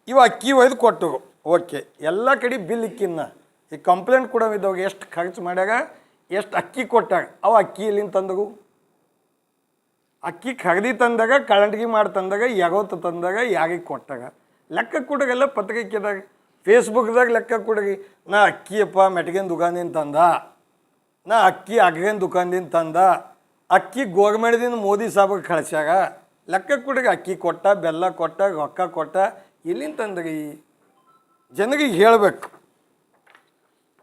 ಇವು ಅಕ್ಕಿ ಒಯ್ದು ಕೊಟ್ಟರು, ಓಕೆ, ಎಲ್ಲ ಕಡೆ ಬಿಲ್ ಇಕ್ಕಿನ್ನ ಈ ಕಂಪ್ಲೇಂಟ್ ಕೂಡ ಇದ್ದವಾಗ ಎಷ್ಟು ಖರ್ಚು ಮಾಡ್ಯಾಗ, ಎಷ್ಟು ಅಕ್ಕಿ ಕೊಟ್ಟಾಗ, ಅವು ಅಕ್ಕಿ ಎಲ್ಲಿಂದ ತಂದವು? ಅಕ್ಕಿ ಖರೀದಿ ತಂದಾಗ, ಕಳಂಟಿಗೆ ಮಾಡಿ ತಂದಾಗ, ಯಾವತ್ತು ತಂದಾಗ, ಯಾರಿಗೆ ಕೊಟ್ಟಾಗ ಲೆಕ್ಕ ಕೊಡಗೆಲ್ಲ ಪತ್ರಿಕೆದಾಗ ಫೇಸ್ಬುಕ್ದಾಗ ಲೆಕ್ಕ ಕೊಡಗಿ. ನಾ ಅಕ್ಕಿಯಪ್ಪ ಮೆಟ್ಗಿನ ದುಕಾನಿಂದ ತಂದ, ನಾ ಅಕ್ಕಿ ಅಗ್ಗನ ದುಕಾನದಿಂದ ತಂದ, ಅಕ್ಕಿ ಗೋರ್ಮೆಂಟ್ದಿಂದ ಮೋದಿ ಸಾಬ್ಗೆ ಕಳಿಸ್ಯಾಗ, ಲೆಕ್ಕ ಕೊಡಗೆ ಅಕ್ಕಿ ಕೊಟ್ಟ, ಬೆಲ್ಲ ಕೊಟ್ಟ, ರೊಕ್ಕ ಕೊಟ್ಟ, ಎಲ್ಲಿಂದ ತಂದ್ರಿ? ಜನರಿಗೆ ಹೇಳಬೇಕು.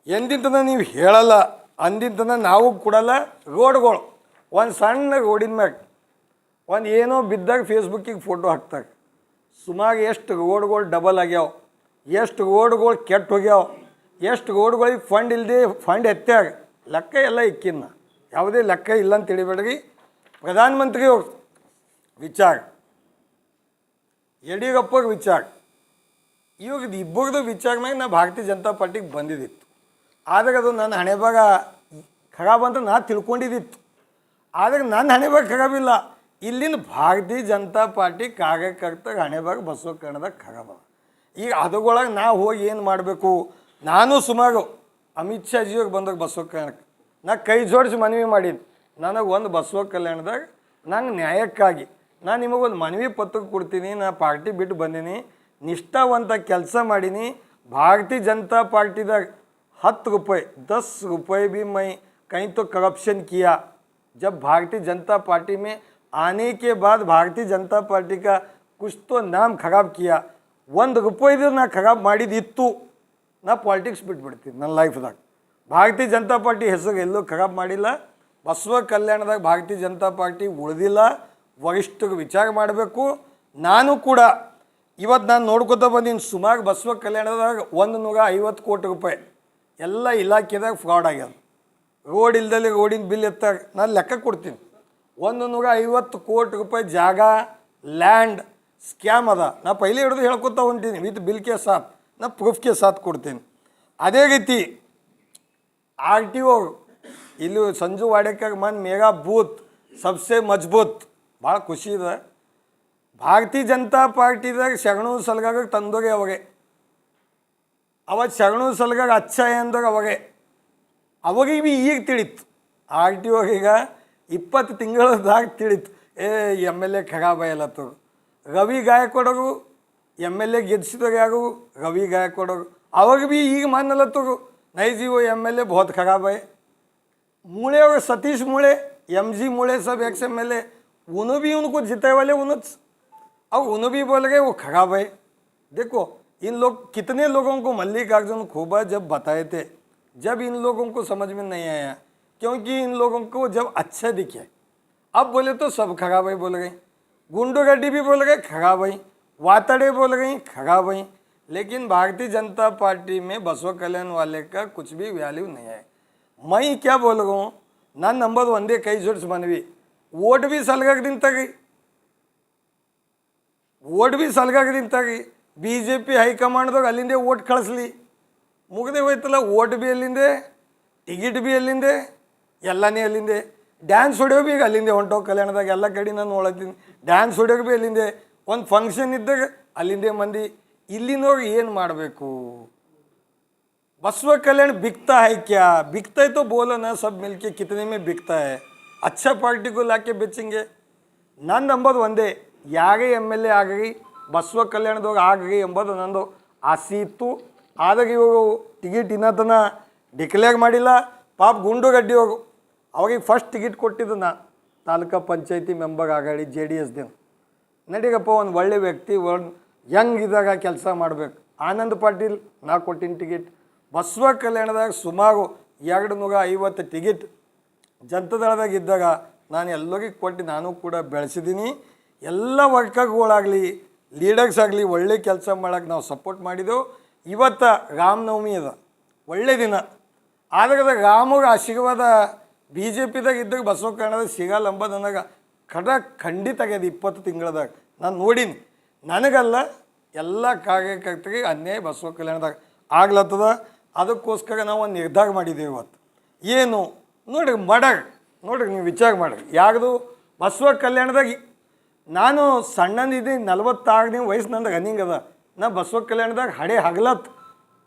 ಎಂದಿಂತನ ನೀವು ಹೇಳಲ್ಲ, ಅಂದಿಂತನ ನಾವು ಕೊಡಲ್ಲ. ರೋಡ್ಗಳು ಒಂದು ಸಣ್ಣ ರೋಡಿನ ಮ್ಯಾಗ ಒಂದು ಏನೋ ಬಿದ್ದಾಗ ಫೇಸ್ಬುಕ್ಕಿಗೆ ಫೋಟೋ ಹಾಕ್ತಾರೆ. ಸುಮಾರು ಎಷ್ಟು ರೋಡ್ಗಳು ಡಬಲ್ ಆಗ್ಯಾವ, ಎಷ್ಟು ರೋಡ್ಗಳು ಕೆಟ್ಟು ಹೋಗ್ಯಾವ, ಎಷ್ಟು ರೋಡ್ಗಳಿಗೆ ಫಂಡ್ ಇಲ್ಲದೆ ಫಂಡ್ ಎತ್ತಾಗ ಲೆಕ್ಕ ಎಲ್ಲ ಇಕ್ಕಿನ್ನ. ಯಾವುದೇ ಲೆಕ್ಕ ಇಲ್ಲ ಅಂತ ತಿಳಿಬೇಡ್ರಿ. ಪ್ರಧಾನಮಂತ್ರಿ ವಿಚಾರ, ಯಡಿಯೂರಪ್ಪಗೆ ವಿಚಾರ, ಇವಾಗ ಇಬ್ಬರದು ವಿಚಾರ ಮ್ಯಾಗ ನಾ ಭಾರತೀಯ ಜನತಾ ಪಾರ್ಟಿಗೆ ಬಂದಿದ್ದಿತ್ತು. ಆದಾಗ ಅದು ನನ್ನ ಹಣೆ ಭಾಗ ಖರಾಬ್ ಅಂತ ನಾ ತಿಳ್ಕೊಂಡಿದ್ದಿತ್ತು. ಆದಾಗ ನನ್ನ ಹಣೆ ಭಾಗ ಖರಾಬಿಲ್ಲ, ಇಲ್ಲಿನ ಭಾರತೀಯ ಜನತಾ ಪಾರ್ಟಿ ಕಾರ್ಯಕರ್ತರ ಹಣೆ ಭಾಗ ಬಸವ ಕನ್ನಡದಾಗ ಖರಾಬ. ಈಗ ಅದರೊಳಗೆ ನಾ ಹೋಗಿ ಏನು ಮಾಡಬೇಕು? ನಾನು ಸುಮಾರು ಅಮಿತ್ ಶಾಜಿಯವ್ರಿಗೆ ಬಂದಾಗ ಬಸವ ಕಲ್ಯಾಣಕ್ಕೆ ನಾ ಕೈ ಜೋಡಿಸಿ ಮನವಿ ಮಾಡಿದ್ದು, ನನಗೆ ಒಂದು ಬಸವ ಕಲ್ಯಾಣದಾಗ ನಂಗೆ ನ್ಯಾಯಕ್ಕಾಗಿ ನಾನು ನಿಮಗೊಂದು ಮನವಿ ಪತ್ರ ಕೊಡ್ತೀನಿ, ನಾ ಪಾರ್ಟಿ ಬಿಟ್ಟು ಬಂದೀನಿ, ನಿಷ್ಠಾವಂತ ಕೆಲಸ ಮಾಡೀನಿ. भारतीय जनता पार्टी तक 10 रुपये 10 रुपये भी मैं कहीं तो करप्शन किया. जब भारतीय जनता पार्टी में आने के बाद भारतीय जनता पार्टी का कुछ तो नाम खराब किया. 1 ರೂಪಾಯಿ ನಾ ಖರಾಬ್ ಮಾಡಿದಿತ್ತು, ನಾ ಪಾಲಿಟಿಕ್ಸ್ ಬಿಟ್ಬಿಡ್ತೀನಿ ನನ್ನ ಲೈಫ್ದಾಗ. ಭಾರತೀಯ ಜನತಾ ಪಾರ್ಟಿ ಹೆಸರು ಎಲ್ಲೂ ಖರಾಬ್ ಮಾಡಿಲ್ಲ. ಬಸವ ಕಲ್ಯಾಣದಾಗ ಭಾರತೀಯ ಜನತಾ ಪಾರ್ಟಿ ಉಳಿದಿಲ್ಲ. ವರಿಷ್ಠರು ವಿಚಾರ ಮಾಡಬೇಕು. ನಾನು ಕೂಡ ಇವತ್ತು ನಾನು ನೋಡ್ಕೊತ ಬಂದೀನಿ ಸುಮಾರು ಬಸವ ಕಲ್ಯಾಣದಾಗ 150 ಕೋಟಿ ರೂಪಾಯಿ ಎಲ್ಲ ಇಲಾಖೆದಾಗ ಫ್ರಾಡ್ ಆಗ್ಯದ. ರೋಡ್ ಇಲ್ದಲ್ಲಿ ರೋಡಿನ ಬಿಲ್ ಎತ್ತಾಗ ನಾನು ಲೆಕ್ಕ ಕೊಡ್ತೀನಿ. 150 ಕೋಟಿ ರೂಪಾಯಿ ಜಾಗ ಲ್ಯಾಂಡ್ ಸ್ಕ್ಯಾಮ್ ಅದ. ನಾ ಪೈಲೆ ಹಿಡಿದು ಹೇಳ್ಕೊತಾ ಹೊಂಟೀನಿ ವಿತ್ ಬಿಲ್ ಕೆ ಸಾಥ್, ನಾ ಪ್ರೂಫ್ ಕೆ ಸಾಥ್ ಕೊಡ್ತೀನಿ. ಅದೇ ರೀತಿ RTO ಇಲ್ಲಿ ಸಂಜು ವಾಡೇಕರ್ ಮನ್ ಮೇರಾ ಬೂತ್ ಸಬ್ಸೆ ಮಜಬೂತ್, ಭಾಳ ಖುಷಿ ಇದೆ. ಭಾರತೀಯ ಜನತಾ ಪಾರ್ಟಿದಾಗ ಶರಣು ಸಲಗಾಗ ತಂದೋಗೆ ಅವಾಗೆ, ಅವತ್ತು ಶರಣು ಸಲಗಾಗ ಅಚ್ಚ ಅಂದಾಗ ಅವಾಗೆ ಅವಾಗ ಈಗ ತಿಳಿತು. RTO ಈಗ 20 ತಿಂಗಳದಾಗ ತಿಳಿತು, MLA ಖರಾಬ್ ಆಯಲತ್ತರು. ರವಿ ಗಾಯಕ್ವಾಡರು MLA ಗೆದ್ಸಿದಾಗ ಯಾರು ರವಿ ಗಾಯಕ್ವಾಡರು, ಅವಾಗ ಭೀ ಈಗ ಮಾನಲತ್ತರು ನೈಜೀವೋ MLA ಬಹುತ್ ಖರಾಬ್ ಆಯ್. मूले और सतीश मूले MG मूले सब XMLA उन्हों भी उनको जिताए वाले उन्हों भी बोल गए वो खराब है. देखो इन लोग कितने लोगों को मल्लिकार्जुन खोबा जब बताए थे, जब इन लोगों को समझ में नहीं आया, क्योंकि इन लोगों को जब अच्छा दिखे. अब बोले तो सब खराब है बोल गए, गुंडोगड्डी भी बोल गए खराब है, वातड़े बोल गई खराब है. लेकिन भारतीय जनता पार्टी में बसव कल्याण वाले का कुछ भी वैल्यू नहीं है. मैं क्या बोल रहा हूँ, ನಾನು ನಂಬೋದು ಒಂದೇ ಕೈ ಜೋಡಿಸಿ ಮನವಿ, ಓಟ್ ಬಿ ಸಲಗಾಗದಿಂದ ತಗಿ, ಓಟ್ ಬಿ ಸಲಗಾಗದಿಂದ ತಗಿ. BJP ಹೈಕಮಾಂಡ್ದಾಗ ಅಲ್ಲಿಂದೇ ಓಟ್ ಕಳಿಸ್ಲಿ, ಮುಗದೆ ಹೋಯ್ತಲ್ಲ. ಓಟ್ ಬಿ ಅಲ್ಲಿಂದೆ, ಟಿಕೆಟ್ ಬಿ ಅಲ್ಲಿಂದೆ, ಎಲ್ಲನೇ ಅಲ್ಲಿಂದೆ. ಡ್ಯಾನ್ಸ್ ಹೊಡೆಯೋ ಬಿ ಈಗ ಅಲ್ಲಿಂದೆ ಹೊಂಟೋ ಕಲ್ಯಾಣದಾಗ ಎಲ್ಲ ಕಡೆ ನಾನು ನೋಡತ್ತೀನಿ. ಡ್ಯಾನ್ಸ್ ಹೊಡೆಯೋಕೆ ಬಿ ಅಲ್ಲಿಂದೆ, ಒಂದು ಫಂಕ್ಷನ್ ಇದ್ದಾಗ ಅಲ್ಲಿಂದೇ ಮಂದಿ. ಇಲ್ಲಿನೋಗಿ ಏನು ಮಾಡಬೇಕು? बसव कल्याण बिकता है क्या? बिकता है तो बोलो ना सब मिलके कितने में बिकता है. अच्छा पार्टी को लाके बेचेंगे. ನಾನು ನಂಬೋದು ಒಂದೇ, ಯಾರೇ MLA ಆಗಲಿ ಬಸವ ಕಲ್ಯಾಣದಾಗ ಆಗಲಿ ಎಂಬುದು ನಂದು ಆಸೆ ಇತ್ತು. ಆದಾಗ ಇವಾಗ ಟಿಕೆಟ್ ಇನ್ನತನ ಡಿಕ್ಲೇರ್ ಮಾಡಿಲ್ಲ. ಪಾಪ ಗುಂಡುಗಡ್ಡಿ ಹೋಗು ಅವಾಗ ಫಸ್ಟ್ ಟಿಕೆಟ್ ಕೊಟ್ಟಿದ್ದು ನಾ ತಾಲೂಕಾ ಪಂಚಾಯತಿ ಮೆಂಬರ್ ಆಗಲಿ JDSದಿಂದ. ನಡೀಗಪ್ಪ ಒಂದು ಒಳ್ಳೆ ವ್ಯಕ್ತಿ, ಒಂದು ಯಂಗ್ ಇದ್ದಾಗ ಕೆಲಸ ಮಾಡಬೇಕು. ಆನಂದ್ ಪಾಟೀಲ್ ನಾ ಕೊಟ್ಟಿನ ಟಿಕೆಟ್. ಬಸವ ಕಲ್ಯಾಣದಾಗ ಸುಮಾರು 250 ಟಿಕೆಟ್ ಜನತಾದಳದಾಗ ಇದ್ದಾಗ ನಾನು ಎಲ್ಲರಿಗೂ ಕೊಟ್ಟು ನಾನು ಕೂಡ ಬೆಳೆಸಿದ್ದೀನಿ. ಎಲ್ಲ ವರ್ಕರ್ಗಳಾಗಲಿ ಲೀಡರ್ಸ್ ಆಗಲಿ ಒಳ್ಳೆ ಕೆಲಸ ಮಾಡೋಕ್ಕೆ ನಾವು ಸಪೋರ್ಟ್ ಮಾಡಿದೆವು. ಇವತ್ತು ರಾಮನವಮಿ ಅದ, ಒಳ್ಳೆ ದಿನ. ಆದಾಗ ರಾಮಗೆ ಆಶೀರ್ವಾದ BJPದಾಗ ಇದ್ದಾಗ ಬಸವ ಕಲ್ಯಾಣದಾಗ ಸಿಗಲ್ಲ ಅಂಬೋದು ನನಗೆ ಖಂಡಿತ ಆಗ್ಯದ. 20 ತಿಂಗಳದಾಗ ನಾನು ನೋಡೀನಿ. ನನಗಲ್ಲ, ಎಲ್ಲ ಕಾರ್ಯಕರ್ತರಿಗೆ ಅನ್ಯಾಯ ಬಸವ ಕಲ್ಯಾಣದಾಗ ಆಗ್ಲತ್ತದ. ಅದಕ್ಕೋಸ್ಕರ ನಾವು ಒಂದು ನಿರ್ಧಾರ ಮಾಡಿದ್ದೇವೆ ಇವತ್ತು. ಏನು ನೋಡ್ರಿ ಮಾಡಾಗ ನೋಡ್ರಿ, ನೀವು ವಿಚಾರ ಮಾಡಿರಿ. ಯಾರ್ದು ಬಸವ ಕಲ್ಯಾಣದಾಗ ನಾನು ಸಣ್ಣದಿದ್ದೀನಿ, 46ನೇ ವಯಸ್ಸು ನಂದು ರನ್ನಿಂಗ್ ಅದ. ನಾ ಬಸವ ಕಲ್ಯಾಣದಾಗ ಹಡೆ ಹಗಲತ್ತು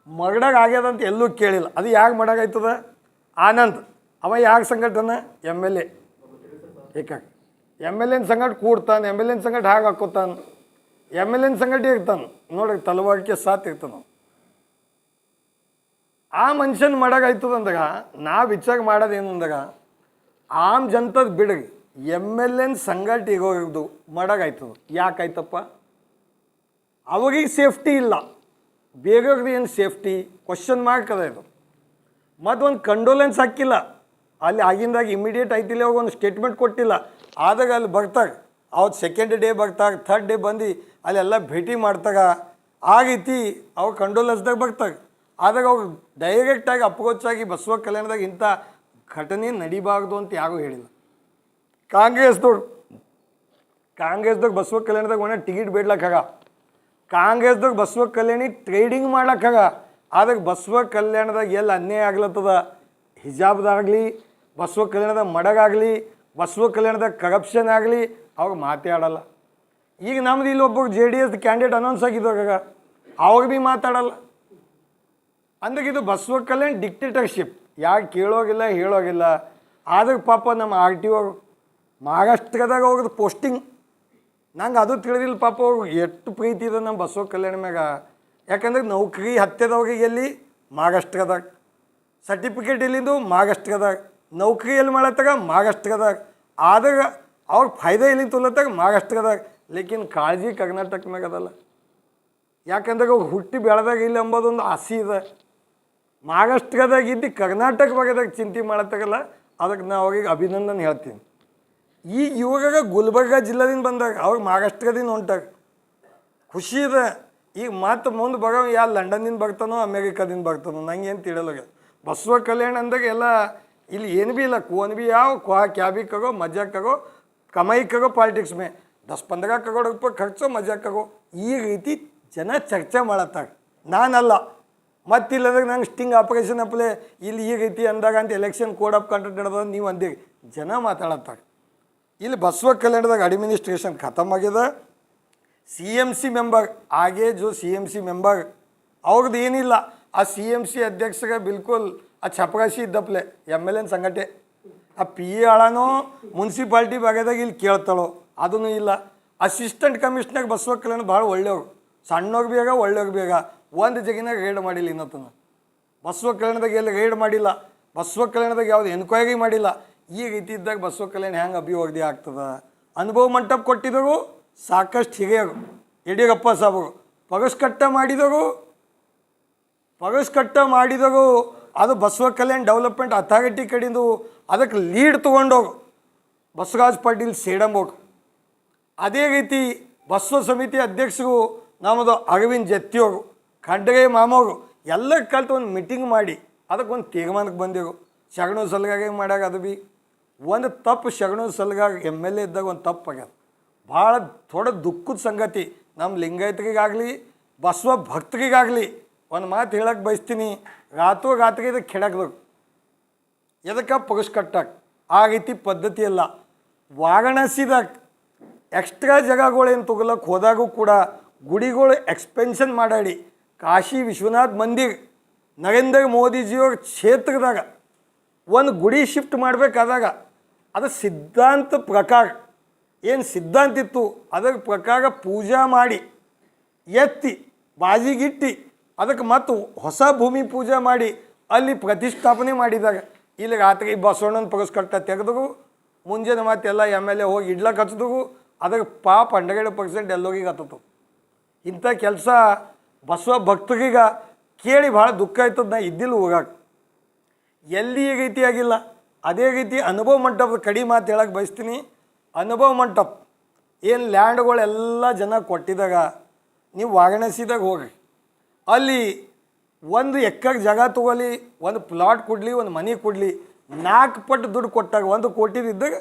ಮಗಡಾಗ ಆಗ್ಯದ ಅಂತ ಎಲ್ಲೂ ಕೇಳಿಲ್ಲ. ಅದು ಯಾಕೆ ಮಾಡಾಗಾಯ್ತದ? ಆನಂದ್ ಅವ ಯಾಕೆ ಸಂಘಟನೆ MLA ಏಕಾಗಿ MLA ಸಂಗಟ ಕೂಡ್ತಾನೆ, MLA ಸಂಗಟ ಹಾಗೆ ಹಾಕೋತಾನೆ, MLA ಸಂಗಟ ಇರ್ತಾನೆ. ನೋಡ್ರಿ ತಲವಾರಿಕೆ ಸಾಥ್ ಇರ್ತಾನೆ. ಆ ಮನುಷ್ಯನ ಮಾಡಾಗಾಯ್ತದ ಅಂದಾಗ ನಾ ವಿಚಾರ ಮಾಡೋದೇನು ಅಂದಾಗ ಆಮ್ ಜನತದ ಬಿಡ್ರಿ MLA ಸಂಗಟ ಇಗೋದು ಮಾಡಾಗಾಯ್ತದ. ಯಾಕಾಯ್ತಪ್ಪ? ಅವಾಗೀಗ ಸೇಫ್ಟಿ ಇಲ್ಲ, ಬೇಗದ ಏನು ಸೇಫ್ಟಿ ಕ್ವಶನ್ ಮಾರ್ಕ್ ಅದ ಇದು. ಮತ್ತು ಒಂದು ಕಂಡೋಲೆನ್ಸ್ ಹಾಕಿಲ್ಲ ಅಲ್ಲಿ ಆಗಿಂದಾಗ, ಇಮಿಡಿಯೇಟ್ ಆಯ್ತಿಲ್ಲ. ಅವಾಗ ಒಂದು ಸ್ಟೇಟ್ಮೆಂಟ್ ಕೊಟ್ಟಿಲ್ಲ. ಆದಾಗ ಅಲ್ಲಿ ಬರ್ತಾಗ ಅವತ್ತು ಸೆಕೆಂಡ್ ಡೇ ಬರ್ತಾಗ, ಥರ್ಡ್ ಡೇ ಬಂದು ಅಲ್ಲೆಲ್ಲ ಭೇಟಿ ಮಾಡ್ತಾಗ ಆಗೈತಿ. ಅವಾಗ ಕಂಡೋಲೆನ್ಸ್ದಾಗ ಬರ್ತಾಗ. ಆದಾಗ ಅವ್ರು ಡೈರೆಕ್ಟಾಗಿ ಅಪ್ರೋಚಾಗಿ ಬಸವ ಕಲ್ಯಾಣದಾಗ ಇಂಥ ಘಟನೆ ನಡಿಬಾರ್ದು ಅಂತ ಯಾರೂ ಹೇಳಿಲ್ಲ. ಕಾಂಗ್ರೆಸ್ದಾಗ ಬಸವ ಕಲ್ಯಾಣದಾಗ ಒಣ ಟಿಕೆಟ್ ಬೇಡ್ಲಕ್ಕಾಗ, ಕಾಂಗ್ರೆಸ್ದಾಗ ಬಸವ ಕಲ್ಯಾಣಿ ಟ್ರೇಡಿಂಗ್ ಮಾಡ್ಲಕ್ಕಾಗ. ಆದಾಗ ಬಸವ ಕಲ್ಯಾಣದಾಗ ಎಲ್ಲಿ ಅನ್ಯಾಯ ಆಗ್ಲತ್ತದ, ಹಿಜಾಬ್ದಾಗಲಿ, ಬಸವ ಕಲ್ಯಾಣದಾಗ ಮಡಗಾಗಲಿ, ಬಸವ ಕಲ್ಯಾಣದಾಗ ಕರಪ್ಷನ್ ಆಗಲಿ, ಅವಾಗ ಮಾತಾಡಲ್ಲ. ಈಗ ನಮ್ದು ಇಲ್ಲಿ ಒಬ್ಬರು JDS ಕ್ಯಾಂಡಿಡೇಟ್ ಅನೌನ್ಸ್ ಆಗಿದ್ದಾಗ ಅವಾಗ ಭೀ ಮಾತಾಡಲ್ಲ. ಅಂದಾಗ ಇದು ಬಸವ ಕಲ್ಯಾಣ ಡಿಕ್ಟೇಟರ್ಶಿಪ್, ಯಾಕೆ ಕೇಳೋಗಿಲ್ಲ ಹೇಳೋಗಿಲ್ಲ. ಆದಾಗ ಪಾಪ ನಮ್ಮ RTO ಮಹಾರಾಷ್ಟ್ರದಾಗ ಹೋಗೋದು ಪೋಸ್ಟಿಂಗ್, ನಂಗೆ ಅದು ತಿಳಿದಿಲ್ಲ. ಪಾಪ ಅವ್ರಿಗೆ ಎಷ್ಟು ಪ್ರೀತಿ ಇದೆ ನಮ್ಮ ಬಸವ ಕಲ್ಯಾಣ ಮ್ಯಾಗ. ಯಾಕಂದ್ರೆ ನೌಕರಿ ಹತ್ಯದವ್ರಿಗೆ ಎಲ್ಲಿ ಮಹಾರಾಷ್ಟ್ರದಾಗ, ಸರ್ಟಿಫಿಕೇಟ್ ಎಲ್ಲಿಂದು ಮಹಾರಾಷ್ಟ್ರದಾಗ, ನೌಕರಿ ಎಲ್ಲಿ ಮಾಡತ್ತಾಗ ಮಹಾರಾಷ್ಟ್ರದಾಗ. ಆದಾಗ ಅವ್ರಿಗೆ ಫಾಯ್ದೆ ಎಲ್ಲಿ ತೊಲತ್ತಾಗ ಮಹಾರಾಷ್ಟ್ರದಾಗ. ಲೇಕಿನ್ ಕಾಳಜಿ ಕರ್ನಾಟಕ ಮ್ಯಾಗ ಅದಲ್ಲ. ಯಾಕಂದಾಗ ಅವ್ರು ಹುಟ್ಟಿ ಬೆಳೆದಾಗ ಇಲ್ಲ ಅಂಬೋದೊಂದು ಆಸೆ ಇದೆ. ಮಹಾರಾಷ್ಟ್ರದಾಗ ಇದ್ದು ಕರ್ನಾಟಕ ಭಾಗದಾಗ ಚಿಂತೆ ಮಾಡತ್ತಾಗಲ್ಲ. ಅದಕ್ಕೆ ನಾವು ಅವ್ರಿಗೆ ಅಭಿನಂದನೆ ಹೇಳ್ತೀನಿ. ಈಗ ಇವಾಗ ಗುಲ್ಬರ್ಗ ಜಿಲ್ಲೆದಿಂದ ಬಂದಾಗ ಅವ್ರಿಗೆ ಮಹಾರಾಷ್ಟ್ರದಿಂದ ಹೊಂಟಾಗ ಖುಷಿ ಇದೆ. ಈಗ ಮತ್ತೆ ಮುಂದೆ ಬರೋ ಯಾ ಲಂಡನ್ನಿಂದ ಬರ್ತಾನೋ ಅಮೇರಿಕಾದಿಂದ ಬರ್ತಾನೋ ನಂಗೆ ಏನು ತಿಳಿಯಲ್ಲ. ಬಸವ ಕಲ್ಯಾಣ ಅಂದಾಗ ಎಲ್ಲ ಇಲ್ಲಿ ಏನು ಭೀ ಇಲ್ಲ, ಕೋನ್ ಭೀ ಯಾವ ಕ್ಯಾ ಭೀ ಕರೋ ಮಜಾ ಕರೋ ಕಮಾಯಿ ಕರೋ ಪಾಲಿಟಿಕ್ಸ್ ಮೇ 10-15 ಕರೋड़ ರೂಪಾಯಿ ಖರ್ಚು ಮಜಾ ಕರೋ ಈ ರೀತಿ ಜನ ಚರ್ಚೆ ಮಾಡತ್ತಾರೆ. ನಾನಲ್ಲ ಮತ್ತಿಲ್ಲದಾಗ ನಂಗೆ ಸ್ಟಿಂಗ್ ಆಪರೇಷನ್ ಅಪ್ಲೆ ಇಲ್ಲಿ ಈ ರೀತಿ ಅಂದಾಗ ಅಂತ ಎಲೆಕ್ಷನ್ ಕೋಡ್ ಆಫ್ ಕಂಡಕ್ಟ್ ನಡೆದ ನೀವು ಅಂದಿರಿ ಜನ ಮಾತಾಡತ್ತಾರೆ. ಇಲ್ಲಿ ಬಸವ ಕಲ್ಯಾಣದಾಗ ಅಡ್ಮಿನಿಸ್ಟ್ರೇಷನ್ ಖತಮ್ ಆಗಿದೆ. CMC ಮೆಂಬರ್ ಆगे जो CMC ಮೆಂಬರ್ ಅವ್ರದ್ದು ಏನಿಲ್ಲ. ಆ CMC ಅಧ್ಯಕ್ಷಗ ಬಿಲ್ಕುಲ್ ಆ ಚಪರಾಶಿ ಇದ್ದಪ್ಲೆ MLN ಸಂಗಟೆ ಆ PA ಆಳನೋ ಮುನ್ಸಿಪಾಲ್ಟಿ ಭಾಗದಾಗ ಇಲ್ಲಿ ಕೇಳ್ತಾಳೋ ಅದೂ ಇಲ್ಲ. ಅಸಿಸ್ಟೆಂಟ್ ಕಮಿಷನರ್ ಬಸವ ಕಲ್ಯಾಣ ಭಾಳ ಒಳ್ಳೆಯವ್ರು, ಸಣ್ಣವ್ರು ಬೇಗ ಒಳ್ಳೆಯವ್ರು ಬೇಗ ಒಂದು ಜಗಿನಾಗ ರೈಡ್ ಮಾಡಿಲ್ಲ. ಇನ್ನೊತ್ತನ ಬಸವ ಕಲ್ಯಾಣದಾಗ ಎಲ್ಲಿ ರೈಡ್ ಮಾಡಿಲ್ಲ, ಬಸವ ಕಲ್ಯಾಣದಾಗ ಯಾವುದು ಎನ್ಕ್ವೈರಿ ಮಾಡಿಲ್ಲ. ಈ ರೀತಿ ಇದ್ದಾಗ ಬಸವ ಕಲ್ಯಾಣ ಹೆಂಗೆ ಅಭಿವೃದ್ಧಿ ಆಗ್ತದೆ? ಅನುಭವ ಮಂಟಪ ಕೊಟ್ಟಿದ್ದರು ಸಾಕಷ್ಟು ಹಿರಿಯರು, ಯಡಿಯೂರಪ್ಪ ಸಾಬರು ಪಗಸ್ಕಟ್ಟ ಮಾಡಿದರು. ಅದು ಬಸವ ಕಲ್ಯಾಣ ಡೆವಲಪ್ಮೆಂಟ್ ಅಥಾರಿಟಿ ಕಡೆಯಿಂದ ಅದಕ್ಕೆ ಲೀಡ್ ತೊಗೊಂಡೋರು ಬಸವರಾಜ್ ಪಾಟೀಲ್ ಸೇಡಂಬೋರು. ಅದೇ ರೀತಿ ಬಸವ ಸಮಿತಿ ಅಧ್ಯಕ್ಷರು ನಮ್ಮದು ಅರವಿಂದ್ ಜತ್ತಿಯವರು, ಖಂಡ್ರೆ ಮಾಮವರು ಎಲ್ಲ ಕಲಿತು ಒಂದು ಮೀಟಿಂಗ್ ಮಾಡಿ ಅದಕ್ಕೊಂದು ತೀರ್ಮಾನಕ್ಕೆ ಬಂದಿರು. ಶರಣು ಸಲಗಾಗ ಮಾಡ್ಯಾಗ ಅದು ಭೀ ಒಂದು ತಪ್ಪು. ಶರಣು ಸಲಗಾಗ MLA ಇದ್ದಾಗ ಒಂದು ತಪ್ಪು ಆಗ್ಯದ. ಭಾಳ ಥೋಡೆ ದುಃಖದ ಸಂಗತಿ. ನಮ್ಮ ಲಿಂಗಾಯತರಿಗಾಗಲಿ ಬಸವ ಭಕ್ತರಿಗಾಗಲಿ ಒಂದು ಮಾತು ಹೇಳಕ್ಕೆ ಬಯಸ್ತೀನಿ, ರಾತ್ರಿ ಇದಕ್ಕೆ ಕೆಡಕ್ಬೇಕು, ಎದಕ್ಕೆ ಪಗಸ್ಕಟ್ಟಕ್ಕೆ ಆ ರೀತಿ ಪದ್ಧತಿ ಇಲ್ಲ. ವಾರಣಾಸಿದಾಗ ಎಕ್ಸ್ಟ್ರಾ ಜಾಗಗಳೇನು ತೊಗೊಳಕ್ಕೆ ಹೋದಾಗೂ ಕೂಡ ಗುಡಿಗಳು ಎಕ್ಸ್ಪೆನ್ಷನ್ ಮಾಡಾಡಿ ಕಾಶಿ ವಿಶ್ವನಾಥ್ ಮಂದಿರ ನರೇಂದ್ರ ಮೋದಿಜಿಯವ್ರ ಕ್ಷೇತ್ರದಾಗ ಒಂದು ಗುಡಿ ಶಿಫ್ಟ್ ಮಾಡಬೇಕಾದಾಗ ಅದು ಸಿದ್ಧಾಂತ ಪ್ರಕಾರ ಏನು ಸಿದ್ಧಾಂತ ಇತ್ತು ಅದರ ಪ್ರಕಾರ ಪೂಜಾ ಮಾಡಿ ಎತ್ತಿ ಬಾಜಿಗಿಟ್ಟು ಅದಕ್ಕೆ ಮತ್ತು ಹೊಸ ಭೂಮಿ ಪೂಜೆ ಮಾಡಿ ಅಲ್ಲಿ ಪ್ರತಿಷ್ಠಾಪನೆ ಮಾಡಿದಾಗ ಇಲ್ಲಿ ರಾತ್ರಿ ಬಸವಣ್ಣನ ಪಗಸ್ಕಟ್ಟ ತೆಗೆದು ಮುಂಜಾನೆ ಮಾತೆಲ್ಲ MLA ಹೋಗಿ ಇಡ್ಲಕ್ಕೆ ಹಚ್ಚಿದವು. ಅದಕ್ಕೆ ಪಾಪ 100% ಎಲ್ಲೋಗಿಗೆ ಹತ್ತತು. ಇಂಥ ಕೆಲಸ ಬಸವ ಭಕ್ತರಿಗ ಕೇಳಿ ಭಾಳ ದುಃಖ ಆಯ್ತದ. ನಾ ಇದ್ದಿಲ್ಲ ಹೋಗಕ್ಕೆ ಎಲ್ಲಿ ಈ ರೀತಿ ಆಗಿಲ್ಲ. ಅದೇ ರೀತಿ ಅನುಭವ ಮಂಟಪದ ಕಡಿ ಮಾತು ಹೇಳಕ್ಕೆ ಬಯಸ್ತೀನಿ. ಅನುಭವ ಮಂಟಪ ಏನು ಲ್ಯಾಂಡ್ಗಳೆಲ್ಲ ಜನ ಕೊಟ್ಟಿದಾಗ ನೀವು ವಾರಣಾಸಿದಾಗ ಹೋಗ್ರಿ, ಅಲ್ಲಿ ಒಂದು ಎಕರೆ ಜಾಗ ತೊಗೊಲಿ, ಒಂದು ಪ್ಲಾಟ್ ಕೊಡಲಿ, ಒಂದು ಮನೆ ಕೊಡಲಿ, 4 ಪಟ್ಟು ದುಡ್ಡು ಕೊಟ್ಟಾಗ 1 ಕೋಟಿದಿದ್ದಾಗ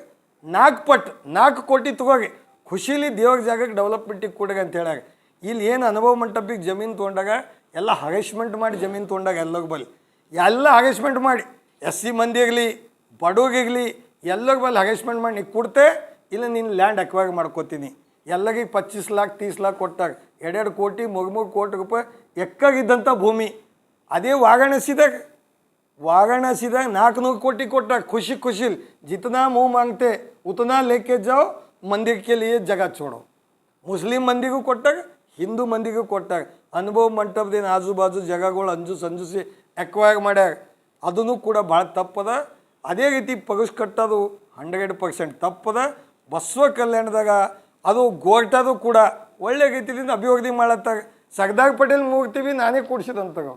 4 ಕೋಟಿ ತೊಗೋರಿ ಖುಷಿಲಿ ದೇವ್ರ ಜಾಗಕ್ಕೆ ಡೆವಲಪ್ಮೆಂಟಿಗೆ ಕೊಡಗೆ ಅಂತ ಹೇಳಾಗ. ಇಲ್ಲಿ ಏನು ಅನುಭವ ಮಂಟಪಿಗೆ ಜಮೀನು ತೊಗೊಂಡಾಗ ಎಲ್ಲ ಹರೇಸ್ಮೆಂಟ್ ಮಾಡಿ ಜಮೀನು ತೊಗೊಂಡಾಗ ಎಲ್ಲೋಗಿ ಬಲ್ಲಿ ಎಲ್ಲ ಹರೇಸ್ಮೆಂಟ್ ಮಾಡಿ SC ಮಂದಿ ಇರಲಿ ಬಡವರಿಗಲಿ ಎಲ್ಲೋಗಿ ಬಲ್ಲಿ ಹರೇಸ್ಮೆಂಟ್ ಮಾಡಿ ನೀ ಕೊಡ್ತೆ ಇಲ್ಲ ನೀನು ಲ್ಯಾಂಡ್ ಅಕ್ವೈರ್ ಮಾಡ್ಕೋತೀನಿ. ಎಲ್ಲರಿಗೆ 25 लाख 30 लाख ಕೊಟ್ಟಾಗ 2 ಕೋಟಿ 3 ಕೋಟಿ ರೂಪಾಯಿ ಎಕ್ಕಾಗಿದ್ದಂಥ ಭೂಮಿ. ಅದೇ ವಾರಣಾಸಿದಾಗ 400 ಕೋಟಿ ಕೊಟ್ಟಾಗ ಖುಷಿಲಿ ಜಿतना मुँह मांगते उतना लेके जाओ मंदिर के लिए जगह छोड़ो. ಮುಸ್ಲಿಂ ಮಂದಿಗೂ ಕೊಟ್ಟಾಗ ಹಿಂದೂ ಮಂದಿಗೂ ಕೊಟ್ಟಾಗ ಅನುಭವ ಮಂಟಪದೇನು ಆಜು ಬಾಜು ಜಾಗಗಳು ಅಂಜುಸಿ ಎಕ್ವೈರ್ ಮಾಡ್ಯಾಗ ಅದೂ ಕೂಡ ಭಾಳ ತಪ್ಪದ. ಅದೇ ರೀತಿ ಪಗಸ್ಕಟ್ಟೋದು 100% ತಪ್ಪದ. ಬಸವ ಕಲ್ಯಾಣದಾಗ ಅದು ಗೋರ್ಟದು ಕೂಡ ಒಳ್ಳೆ ರೀತಿಯಿಂದ ಅಭಿವೃದ್ಧಿ ಮಾಡತ್ತಾಗ. ಸರ್ದಾರ್ ಪಟೇಲ್ ಮೂರ್ತಿ ನಾನೇ ಕೂಡಿಸಿದಂತಾಗ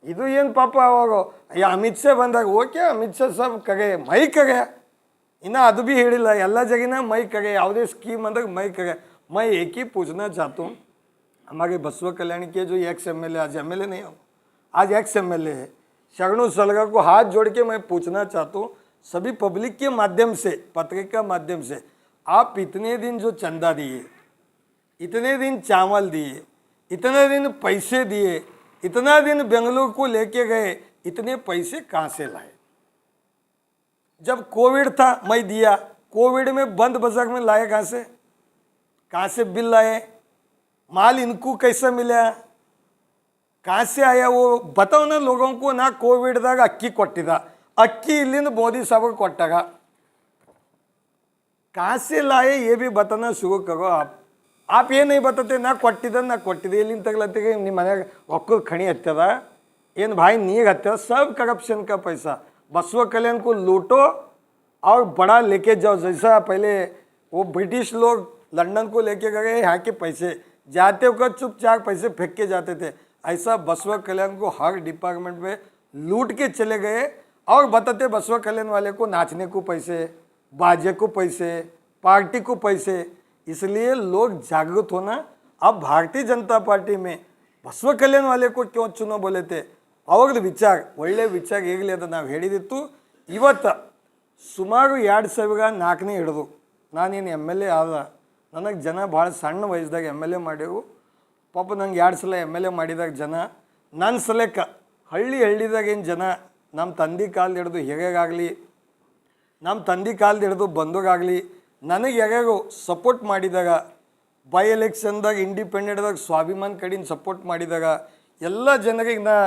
ಇದು ಏನು ಪಾಪ ಅವಾಗ ಅಮಿತ್ ಶಾ ಬಂದಾಗ ಓಕೆ ಅಮಿತ್ ಶಾ ಸಾಬ್ ಕಗೆ ಮೈ ಕಗೆ ಇನ್ನು ಅದು भी ಹೇಳಿಲ್ಲ ಎಲ್ಲ जगह मई कगे ಯಾವುದೇ स्कीम अंदर मई कगे. मैं एक ही पूछना चाहता हूँ, हमारे बसवा कल्याण के जो एक्स MLA आज MLA नहीं हो आज एक्स MLA है शरणु सलगा को हाथ जोड़ के मैं पूछना चाहता हूँ सभी पब्लिक के माध्यम से पत्रिका माध्यम से, आप इतने दिन जो चंदा दिए, इतने दिन चावल दिए, इतने दिन पैसे दिए, इतना दिन बेंगलुरु को लेके गए, इतने पैसे कहाँ से लाए? जब कोविड था मैं दिया, कोविड में बंद बाजार में लाए कहाँ से बिल लाए? माल इनको कैसा मिला? कहाँ से आया वो बताओ ना लोगों को. ना कोविड ದಾಗ ಅಕ್ಕಿ ಕೊಟ್ಟಿದ್ದ, ಅಕ್ಕಿ ಇಲ್ಲಿಂದ ಮೋದಿ ಸಾಹब ಕೊಟ್ಟಾಗ कहाँ से लाए ये भी बताना शुरू करो. आप ये नहीं बताते ना ಕೊಟ್ಟಿದ್ದೆ ಇಲ್ಲಿಂದ ತಗಲತ್ತಿಗೆ ನಿಮ್ಮ ಮನೆಯಾಗ ಒಕ್ಕರು ಖಣಿ ಹತ್ತದ ಏನು भाई ನೀರು हत्या सब करप्शन का पैसा. बसवा कल्याण को लूटो और बड़ा लेके जाओ. जैसा पहले वो ब्रिटिश लोग लंदन को लेके गए यहाँ के पैसे जाते वक्त चुपचाप पैसे फेंक के जाते थे, ऐसा बसवा कल्याण को हर डिपार्टमेंट में लूट के चले गए. और बताते बसवा कल्याण वाले को नाचने को पैसे, बाजे को पैसे, पार्टी को पैसे. इसलिए लोग जागरूक होना अब भारतीय जनता पार्टी में बसव कल्याण वाले को क्यों चुनो बोले थे ಅವಾಗದು ವಿಚಾರ ಒಳ್ಳೆ ವಿಚಾರ ಈಗಲೇ ಅದು ನಾವು ಹೇಳಿದಿತ್ತು. ಇವತ್ತು ಸುಮಾರು 2004ನೇ ಹಿಡಿದು ನಾನೇನು ಎಮ್ ಎಲ್ ಎ ಆದ ನನಗೆ ಜನ ಭಾಳ ಸಣ್ಣ ವಯಸ್ಸದಾಗ ಎಮ್ ಎಲ್ ಎ ಮಾಡ್ಯವು. ಪಾಪ ನಂಗೆ 2 ಸಲ ಎಮ್ ಎಲ್ ಎ ಮಾಡಿದಾಗ ಜನ ನನ್ನ ಸಲಕ್ಕೆ ಹಳ್ಳಿದಾಗ ಏನು ಜನ ನಮ್ಮ ತಂದೆ ಕಾಲದ ಹಿಡಿದು ಹೇಗಾಗಲಿ ನಮ್ಮ ತಂದೆ ಕಾಲದ ಹಿಡಿದು ಬಂದೋಗಾಗಲಿ ನನಗೆ ಯಾರ್ಯಾರು ಸಪೋರ್ಟ್ ಮಾಡಿದಾಗ ಬೈ ಎಲೆಕ್ಷನ್ದಾಗ ಇಂಡಿಪೆಂಡೆಂಟ್ದಾಗ ಸ್ವಾಭಿಮಾನ ಕಡೆಯಿಂದ ಸಪೋರ್ಟ್ ಮಾಡಿದಾಗ ಎಲ್ಲ ಜನರಿಗೆ ನಾ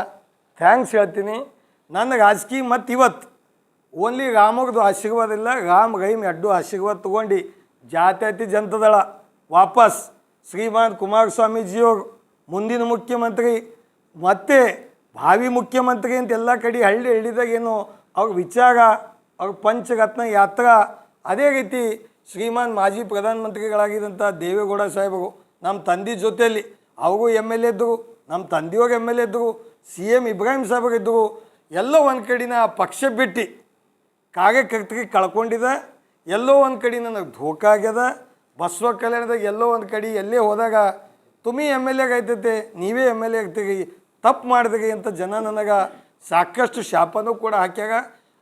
ಥ್ಯಾಂಕ್ಸ್ ಹೇಳ್ತೀನಿ. ನನ್ನ ರಾಜಕೀಯ ಮತ್ತು ಇವತ್ತು ಓನ್ಲಿ ರಾಮಗದು ಆಶೀರ್ವಾದ ಇಲ್ಲ, ರಾಮ್ ರೈಮ್ ಎಡ್ಡು ಆಶೀರ್ವಾದ ತೊಗೊಂಡು ಜಾತ್ಯತೀತ ಜನತಾದಳ ವಾಪಸ್ ಶ್ರೀಮಾನ್ ಕುಮಾರಸ್ವಾಮೀಜಿಯವರು ಮುಂದಿನ ಮುಖ್ಯಮಂತ್ರಿ ಮತ್ತು ಭಾವಿ ಮುಖ್ಯಮಂತ್ರಿ ಅಂತ ಎಲ್ಲ ಕಡೆ ಹಳ್ಳಿದಾಗ ಏನು ಅವ್ರ ವಿಚಾರ ಅವ್ರ ಪಂಚರತ್ನ ಯಾತ್ರಾ ಅದೇ ರೀತಿ ಶ್ರೀಮಾನ್ ಮಾಜಿ ಪ್ರಧಾನಮಂತ್ರಿಗಳಾಗಿದ್ದಂಥ ದೇವೇಗೌಡ ಸಾಹೇಬರು ನಮ್ಮ ತಂದೆ ಜೊತೆಯಲ್ಲಿ ಅವರು ಎಮ್ ಎಲ್ ಎ ಇದ್ದರು, ನಮ್ಮ ತಂದೆಯವ್ರು ಎಮ್ ಎಲ್ ಎ ಇದ್ದರು, CM ಇಬ್ರಾಹಿಂ ಸಾಹೇಬರು ಇದ್ದರು. ಎಲ್ಲೋ ಒಂದು ಕಡೆ ಪಕ್ಷ ಬಿಟ್ಟು ಕಾರ್ಯಕರ್ತರಿಗೆ ಕಳ್ಕೊಂಡಿದ್ದ, ಎಲ್ಲೋ ಒಂದು ಕಡೆ ನನಗೆ ಧೋಖಾ ಆಗ್ಯದ. ಬಸವ ಕಲ್ಯಾಣದಾಗ ಎಲ್ಲೋ ಒಂದು ಕಡೆ ಎಲ್ಲೇ ಹೋದಾಗ ತುಮಿ ಎಮ್ ಎಲ್ ಎಗೆ ಆಯ್ತೈತೆ, ನೀವೇ ಎಮ್ ಎಲ್ ಎ ಆಗ್ತೀರಿ, ತಪ್ಪು ಮಾಡಿದ್ರಿ ಅಂತ ಜನ ನನಗೆ ಸಾಕಷ್ಟು ಶಾಪನೂ ಕೂಡ ಹಾಕ್ಯಾಗ.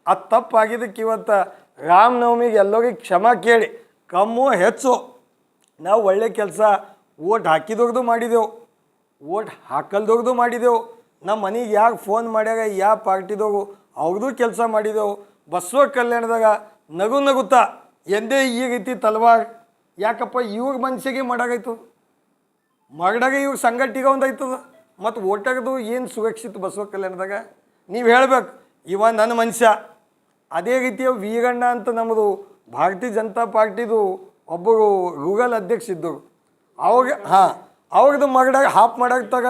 ಆ ತಪ್ಪಾಗಿದ್ದಕ್ಕೆ ಇವತ್ತು ರಾಮನವಮಿಗೆ ಎಲ್ಲರಿಗೆ ಕ್ಷಮಾ ಕೇಳಿ ಕಮ್ಮು ಹೆಚ್ಚು ನಾವು ಒಳ್ಳೆ ಕೆಲಸ ಓಟ್ ಹಾಕಿದವ್ರದ್ದು ಮಾಡಿದೆವು, ಓಟ್ ಹಾಕಲ್ದವ್ರದ್ದು ಮಾಡಿದೆವು, ನಮ್ಮ ಮನೆಗೆ ಯಾಕೆ ಫೋನ್ ಮಾಡ್ಯಾಗ ಯಾವ ಪಾರ್ಟಿದವು ಅವ್ರದ್ದು ಕೆಲಸ ಮಾಡಿದೆವು. ಬಸವ ಕಲ್ಯಾಣದಾಗ ನಗುತ್ತಾ ಎಂದೇ ಈ ರೀತಿ ತಲವಾರ್ ಯಾಕಪ್ಪ ಇವ್ರ ಮನುಷ್ಯಗೆ ಮಾಡಾಗೈತು, ಮಗಡಾಗ ಇವ್ರ ಸಂಘಟಿಗ ಒಂದಾಯ್ತದ ಮತ್ತು ಓಟಾಗದು ಏನು ಸುರಕ್ಷಿತ ಬಸವ ಕಲ್ಯಾಣದಾಗ ನೀವು ಹೇಳ್ಬೇಕು. ಇವ ನನ್ನ ಮನುಷ್ಯ. ಅದೇ ರೀತಿಯ ವೀರಣ್ಣ ಅಂತ ನಮ್ಮದು ಭಾರತೀಯ ಜನತಾ ಪಾರ್ಟಿದು ಒಬ್ಬರು ರೂರಲ್ ಅಧ್ಯಕ್ಷ ಇದ್ದರು. ಅವಾಗ ಅವ್ರದ್ದು ಮಗಡಾಗ ಹಾಪ್ ಮಾಡಾಕ್ತಾಗ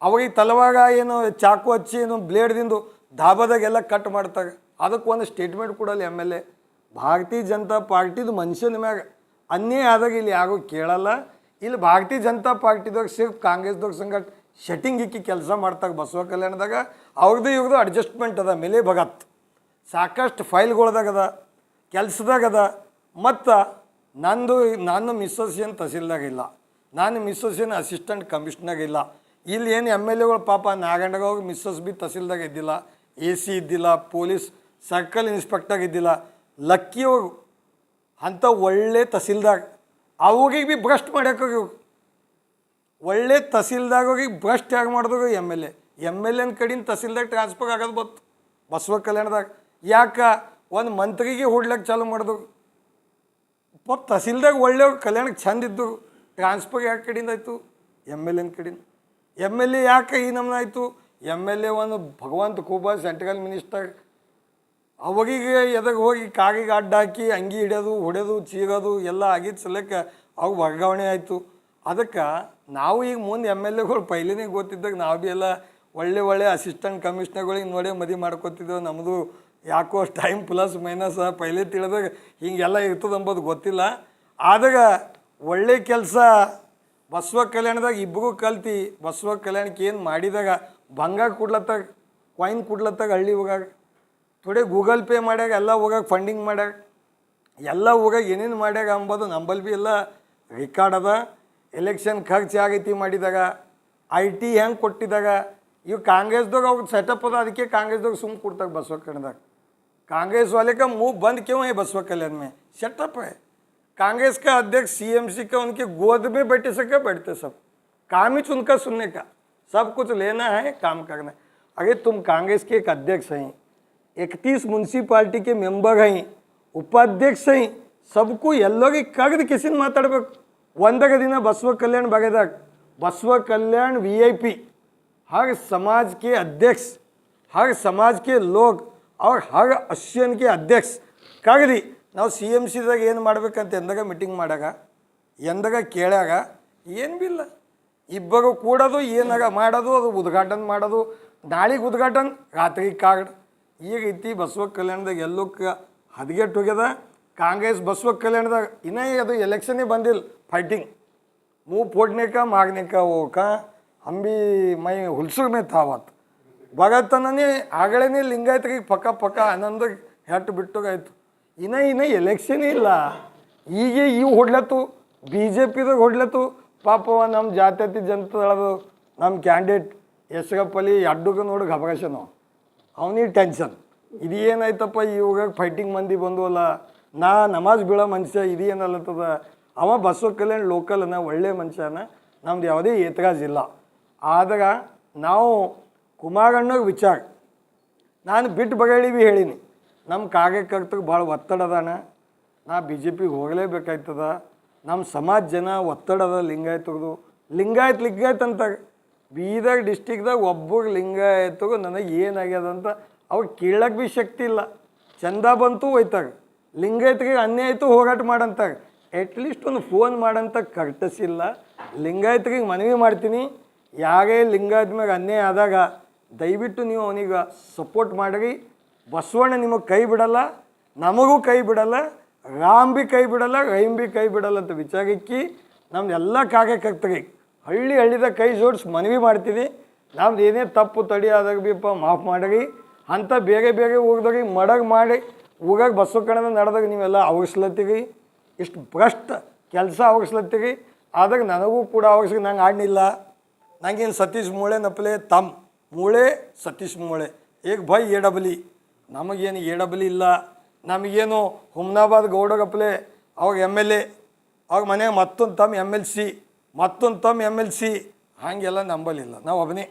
ಅವ್ರಿಗೆ ತಲವಾಗ ಏನು ಚಾಕು ಹಚ್ಚಿ ಏನು ಬ್ಲೇಡ್ದಿಂದು ಧಾಬಾದಾಗೆಲ್ಲ ಕಟ್ ಮಾಡ್ತಾಗ ಅದಕ್ಕೆ ಒಂದು ಸ್ಟೇಟ್ಮೆಂಟ್ ಕೊಡಲ್ಲ ಎಮ್ ಎಲ್ ಎ. ಭಾರತೀಯ ಜನತಾ ಪಾರ್ಟಿದು ಮನುಷ್ಯನ ಮ್ಯಾಗ ಅನ್ಯಾಯ ಆದಾಗ ಇಲ್ಲಿ ಯಾರೂ ಕೇಳಲ್ಲ. ಇಲ್ಲಿ ಭಾರತೀಯ ಜನತಾ ಪಾರ್ಟಿದಾಗ ಸಿರ್ಫ್ ಕಾಂಗ್ರೆಸ್ದಾಗ ಸಂಗಟ್ ಶೆಟ್ಟಿಂಗ್ ಇಕ್ಕಿ ಕೆಲಸ ಮಾಡ್ತಾಗ ಬಸವ ಕಲ್ಯಾಣದಾಗ ಅವ್ರದ್ದು ಇವ್ರದ್ದು ಅಡ್ಜಸ್ಟ್ಮೆಂಟ್ ಅದ ಮೇಲೆ ಭಗತ್ ಸಾಕಷ್ಟು ಫೈಲ್ಗಳ್ದಾಗದ ಕೆಲಸದಾಗದ. ಮತ್ತು ನಾನು ಮಿಸ್ಸಸ್ ಏನು ತಹಸೀಲ್ದಾಗ ಇಲ್ಲ, ನಾನು ಮಿಸ್ಸಸ್ ಏನು ಅಸಿಸ್ಟೆಂಟ್ ಕಮಿಷನರ್ ಇಲ್ಲ. ಇಲ್ಲಿ ಏನು ಎಮ್ ಎಲ್ ಎಗಳು ಪಾಪ ನಾಗಂಡಗ ಹೋಗಿ ಮಿಸ್ಸಸ್ ಬಿ ತಹಸೀಲ್ದಾಗ ಇದ್ದಿಲ್ಲ, AC ಇದ್ದಿಲ್ಲ, ಪೊಲೀಸ್ ಸರ್ಕಲ್ ಇನ್ಸ್ಪೆಕ್ಟರ್ ಇದ್ದಿಲ್ಲ. ಲಕ್ಕಿಯವರು ಅಂಥ ಒಳ್ಳೆ ತಹಸೀಲ್ದಾಗ ಅವ್ರಿಗೆ ಭೀ ಭ್ರಷ್ಟ್ ಮಾಡ್ಯಾಕೋಗಿ ಒಳ್ಳೆ ತಹಸೀಲ್ದಾಗ ಹೋಗಿ ಭ್ರಷ್ಟ್ ಯಾಕೆ ಮಾಡಿದ್ರು ಎಮ್ ಎಲ್ ಎನ್ ಕಡೆಯಿಂದ ತಹಸೀಲ್ದಾಗ ಟ್ರಾನ್ಸ್ಫರ್ ಆಗೋದು ಬತ್ತು ಬಸವ ಕಲ್ಯಾಣದಾಗ. ಯಾಕೆ ಒಂದು ಮಂತ್ರಿಗೆ ಹೊಡ್ಲಿಕ್ಕೆ ಚಾಲು ಮಾಡಿದ್ರು. ಪಾಪ ತಹಸೀಲ್ದಾಗ ಒಳ್ಳೆಯವ್ರು ಕಲ್ಯಾಣಕ್ಕೆ ಚಂದ ಇದ್ದರು, ಟ್ರಾನ್ಸ್ಫರ್ ಯಾಕೆ ಕಡೆಯಿಂದ ಆಯಿತು ಎಮ್ ಎಲ್ ಎನ್ ಕಡೆಯಿಂದ. ಎಮ್ ಎಲ್ ಎ ಯಾಕೆ ಈ ನಮ್ನ ಆಯಿತು? ಎಮ್ ಎಲ್ ಎ ಒಂದು ಭಗವಂತ ಖೂಬಾ ಸೆಂಟ್ರಲ್ ಮಿನಿಸ್ಟರ್ ಅವರಿಗೆ ಎದಾಗ ಹೋಗಿ ಕಾಗಿಗೆ ಅಡ್ಡ ಹಾಕಿ ಅಂಗಿ ಹಿಡಿಯೋದು ಹೊಡೆಯೋದು ಚೀಗೋದು ಎಲ್ಲ ಆಗಿದ್ದು ಸಲಕ್ಕೆ ಅವು ವರ್ಗಾವಣೆ ಆಯಿತು. ಅದಕ್ಕೆ ನಾವು ಈಗ ಮುಂದೆ ಎಮ್ ಎಲ್ ಎಗಳು ಪೈಲಿನೇ ಗೊತ್ತಿದ್ದಾಗ ನಾವು ಭೀ ಎಲ್ಲ ಒಳ್ಳೆ ಅಸಿಸ್ಟೆಂಟ್ ಕಮಿಷ್ನರ್ಗಳಿಗೆ ನೋಡಿ ಮದುವೆ ಮಾಡ್ಕೊತಿದ್ದೆವು. ನಮ್ಮದು ಯಾಕೋ ಟೈಮ್ ಪ್ಲಸ್ ಮೈನಸ್ ಪೈಲೆ ತಿಳಿದಾಗ ಹಿಂಗೆಲ್ಲ ಇರ್ತದೆ ಅಂಬೋದು ಗೊತ್ತಿಲ್ಲ. ಆದಾಗ ಒಳ್ಳೆ ಕೆಲಸ ಬಸವ ಕಲ್ಯಾಣದಾಗ ಇಬ್ಬರು ಕಲ್ತು ಬಸವ ಕಲ್ಯಾಣಕ್ಕೆ ಏನು ಮಾಡಿದಾಗ ಬಂಗಾಗ ಕೊಡ್ಲತ್ತಾಗ ಕಾಯಿನ್ ಕೊಡ್ಲತ್ತಾಗ ಹಳ್ಳಿ ಹೋಗಾಗ ಥೋಡೆ ಗೂಗಲ್ ಪೇ ಮಾಡ್ಯಾಗ ಎಲ್ಲ ಹೋಗಾಗ ಫಂಡಿಂಗ್ ಮಾಡ್ಯಾಗ ಎಲ್ಲ ಹೋಗಾಗ ಏನೇನು ಮಾಡ್ಯಾಗ ಅಂಬೋದು ನಂಬಲ್ಲಿ ಭೀ ಎಲ್ಲ ರೆಕಾರ್ಡ್ ಅದ. ಎಲೆಕ್ಷನ್ ಖರ್ಚು ಆಗೈತಿ ಮಾಡಿದಾಗ IT ಹೆಂಗೆ ಕೊಟ್ಟಿದ್ದಾಗ ಇವು ಕಾಂಗ್ರೆಸ್ದಾಗ ಅವ್ರಿಗೆ ಸೆಟಪ್ ಅದ, ಅದಕ್ಕೆ ಕಾಂಗ್ರೆಸ್ದಾಗ ಸುಮ್ಮ ಕೊಡ್ತಾಗ बसवा कल्याणದಾಗ. कांग्रेस वाले का मुंह बंद क्यों है बसवा कल्याण में? सेटअप है. कांग्रेस का अध्यक्ष CMC का उनके गोद में बैठे से क्या बैठते सब, काम ही उनका सुनने का, सब कुछ लेना है काम करना है. अरे तुम कांग्रेस के एक अध्यक्ष हैं, 31 म्यूनसिपालिटी के मेंबर हैं, उपाध्यक्ष हैं, सबको ಎಲ್ಲರಿಗೆ ಕರೆದು ಕಿಸಿನ ಮಾತಾಡಬೇಕು. ಒಂದಾಗ ದಿನ बसवा कल्याण ಭಾಗದಾಗ बसवा कल्याण VIP हर समाज के अध्यक्ष, हर समाज के लोग और हर अश्विन के अध्यक्ष ಕರೆದು ನಾವು CMCದಾಗ ಏನು ಮಾಡ್ಬೇಕಂತ ಎಂದಾಗ ಮೀಟಿಂಗ್ ಮಾಡಾಗ ಎಂದಾಗ ಕೇಳಾಗ ಏನು ಬಿ ಇಲ್ಲ. ಇಬ್ಬರು ಕೂಡೋದು ಏನಾಗ ಮಾಡೋದು, ಅದು ಉದ್ಘಾಟನೆ ಮಾಡೋದು, ನಾಳೆಗೆ ಉದ್ಘಾಟನೆ ರಾತ್ರಿ ಕಾರ್ಡ್. ಈ ರೀತಿ ಬಸವ ಕಲ್ಯಾಣದಾಗ ಎಲ್ಲೂ ಹದಗೆಟ್ಟು ಹೋಗ್ಯದ. ಕಾಂಗ್ರೆಸ್ ಬಸವ ಕಲ್ಯಾಣದಾಗ ಇನ್ನೇ ಅದು ಎಲೆಕ್ಷನ್ನೇ ಬಂದಿಲ್ಲ, ಫೈಟಿಂಗ್ मुँह फोड़ने का मारने का वो का हम भी मैं हुलसुर में था ಅವತ್ತು ಭಗತನೇ ಆಗಲೇ ಲಿಂಗಾಯತರಿಗೆ ಪಕ್ಕ ಆನಂದ ಹೆಟ್ಟು ಬಿಟ್ಟೋಗಾಯ್ತು. ಇನ್ನೂ ಎಲೆಕ್ಷನ್ ಇಲ್ಲ, ಈಗ ಇವು ಹೊಡ್ಲತ್ತು, BJಪಿದಾಗ ಹೊಡ್ಲತ್ತು, ಪಾಪವ ನಮ್ಮ ಜಾತ್ಯತೀತ ಜನತಾದಳದು ನಮ್ಮ ಕ್ಯಾಂಡಿಡೇಟ್ ಯಶರಪ್ಪಲ್ಲಿ ಅಡ್ಡುಗ ನೋಡಿ ಘಬರಾಶನು ಅವನಿಗೆ ಟೆನ್ಷನ್ ಇದು ಏನಾಯ್ತಪ್ಪ ಇವಾಗ ಫೈಟಿಂಗ್ ಮಂದಿ ಬಂದವಲ್ಲ ನಮಾಜ್ ಬೀಳೋ ಮನುಷ್ಯ ಇದು ಏನಲ್ಲತ್ತದ ಅವ ಬಸವ ಕಲ್ಯಾಣ್ ಲೋಕಲ್ನ ಒಳ್ಳೆ ಮನುಷ್ಯನ ನಮ್ದು ಯಾವುದೇ ಏತರಾಜ್ ಇಲ್ಲ. ಆದ್ರೆ ನಾವು ಕುಮಾರಣ್ಣಗೆ ವಿಚಾರ ನಾನು ಬಿಟ್ಟು ಬಗಳಿ ಭೀ ಹೇಳೀನಿ, ನಮ್ಮ ಕಾರ್ಯಕರ್ತರಿಗೆ ಭಾಳ ಒತ್ತಡ ಅದಾನ, ನಾ BJPಗೆ ಹೋಗಲೇಬೇಕಾಯ್ತದ, ನಮ್ಮ ಸಮಾಜ ಜನ ಒತ್ತಡ ಅದ ಲಿಂಗಾಯತರದು. ಲಿಂಗಾಯತ್ ಅಂತಾರೆ ಬೀದರ್ ಡಿಸ್ಟಿಕ್ದಾಗ ಒಬ್ಬರು ಲಿಂಗಾಯತರು ನನಗೆ ಏನಾಗ್ಯದ ಅಂತ ಅವ್ರು ಕೇಳಕ್ಕೆ ಭೀ ಶಕ್ತಿ ಇಲ್ಲ. ಚಂದ ಬಂತು ಹೋಯ್ತಾರೆ, ಲಿಂಗಾಯತರಿಗೆ ಅನ್ಯಾಯ ಆಯಿತು ಹೋರಾಟ ಮಾಡಂತಾರೆ, ಅಟ್ಲೀಸ್ಟ್ ಒಂದು ಫೋನ್ ಮಾಡಂತ ಕರ್ಟಸಿಲ್ಲ. ಲಿಂಗಾಯತರಿಗೆ ಮನವಿ ಮಾಡ್ತೀನಿ, ಯಾರೇ ಲಿಂಗಾಯತ ಮ್ಯಾಗ ಅನ್ಯಾಯ ಆದಾಗ ದಯವಿಟ್ಟು ನೀವು ಅವನಿಗೆ ಸಪೋರ್ಟ್ ಮಾಡಿರಿ. ಬಸವಣ್ಣ ನಿಮಗೆ ಕೈ ಬಿಡಲ್ಲ, ನಮಗೂ ಕೈ ಬಿಡಲ್ಲ, ರಾಮ್ ಭೀ ಕೈ ಬಿಡಲ್ಲ, ರಹೀಮ್ ಭೀ ಕೈ ಬಿಡಲ್ಲ ಅಂತ ವಿಚಾರಕ್ಕೆ ನಮ್ದು ಎಲ್ಲ ಕಾರ್ಯಕರ್ತರಿಗೆ ಹಳ್ಳಿದಾಗ ಕೈ ಜೋಡಿಸಿ ಮನವಿ ಮಾಡ್ತೀವಿ. ನಮ್ದು ಏನೇ ತಪ್ಪು ತಡಿ ಆದಾಗ ಭೀಪ್ಪ ಮಾಫ್ ಮಾಡಿರಿ. ಅಂಥ ಬೇರೆ ಹೋಗ್ದಾಗ ಮಡಗ್ ಮಾಡಿ ಊರಾಗ ಬಸವ ಕಣದ ನಡೆದಾಗ ನೀವೆಲ್ಲ ಅವಶ್ಲತ್ತೀರಿ, ಇಷ್ಟು ಭ್ರಷ್ಟ ಕೆಲಸ ಅವಶ್ಲತ್ತೀರಿ. ಆದಾಗ ನನಗೂ ಕೂಡ ಅವಶ್ಯಕ ನಂಗೆ ಆಡಲಿಲ್ಲ. ನಂಗೇನು ಸತೀಶ್ ಮೂಳೆ ನಪ್ಪಲೆ ತಮ್ಮ ಮೂಳೆ ಸತೀಶ್ ಮೂಳೆ ಈಗ ಭೈ ಎಡಬಲಿ, ನಮಗೇನು ಎಡಬಲಿ ಇಲ್ಲ. ನಮಗೇನು ಹುಮ್ನಾಬಾದ್ ಗೌಡಗಪ್ಪಲೆ ಅವಾಗ MLA, ಅವಾಗ ಮನೆಯಾಗ ಮತ್ತೊಂದು ತಮ್ಮ MLC, ಮತ್ತೊಂದು ತಮ್ಮ MLC, ಹಾಗೆಲ್ಲ ನಂಬಲಿಲ್ಲ. ನಾವು ಒಬ್ಬನೇ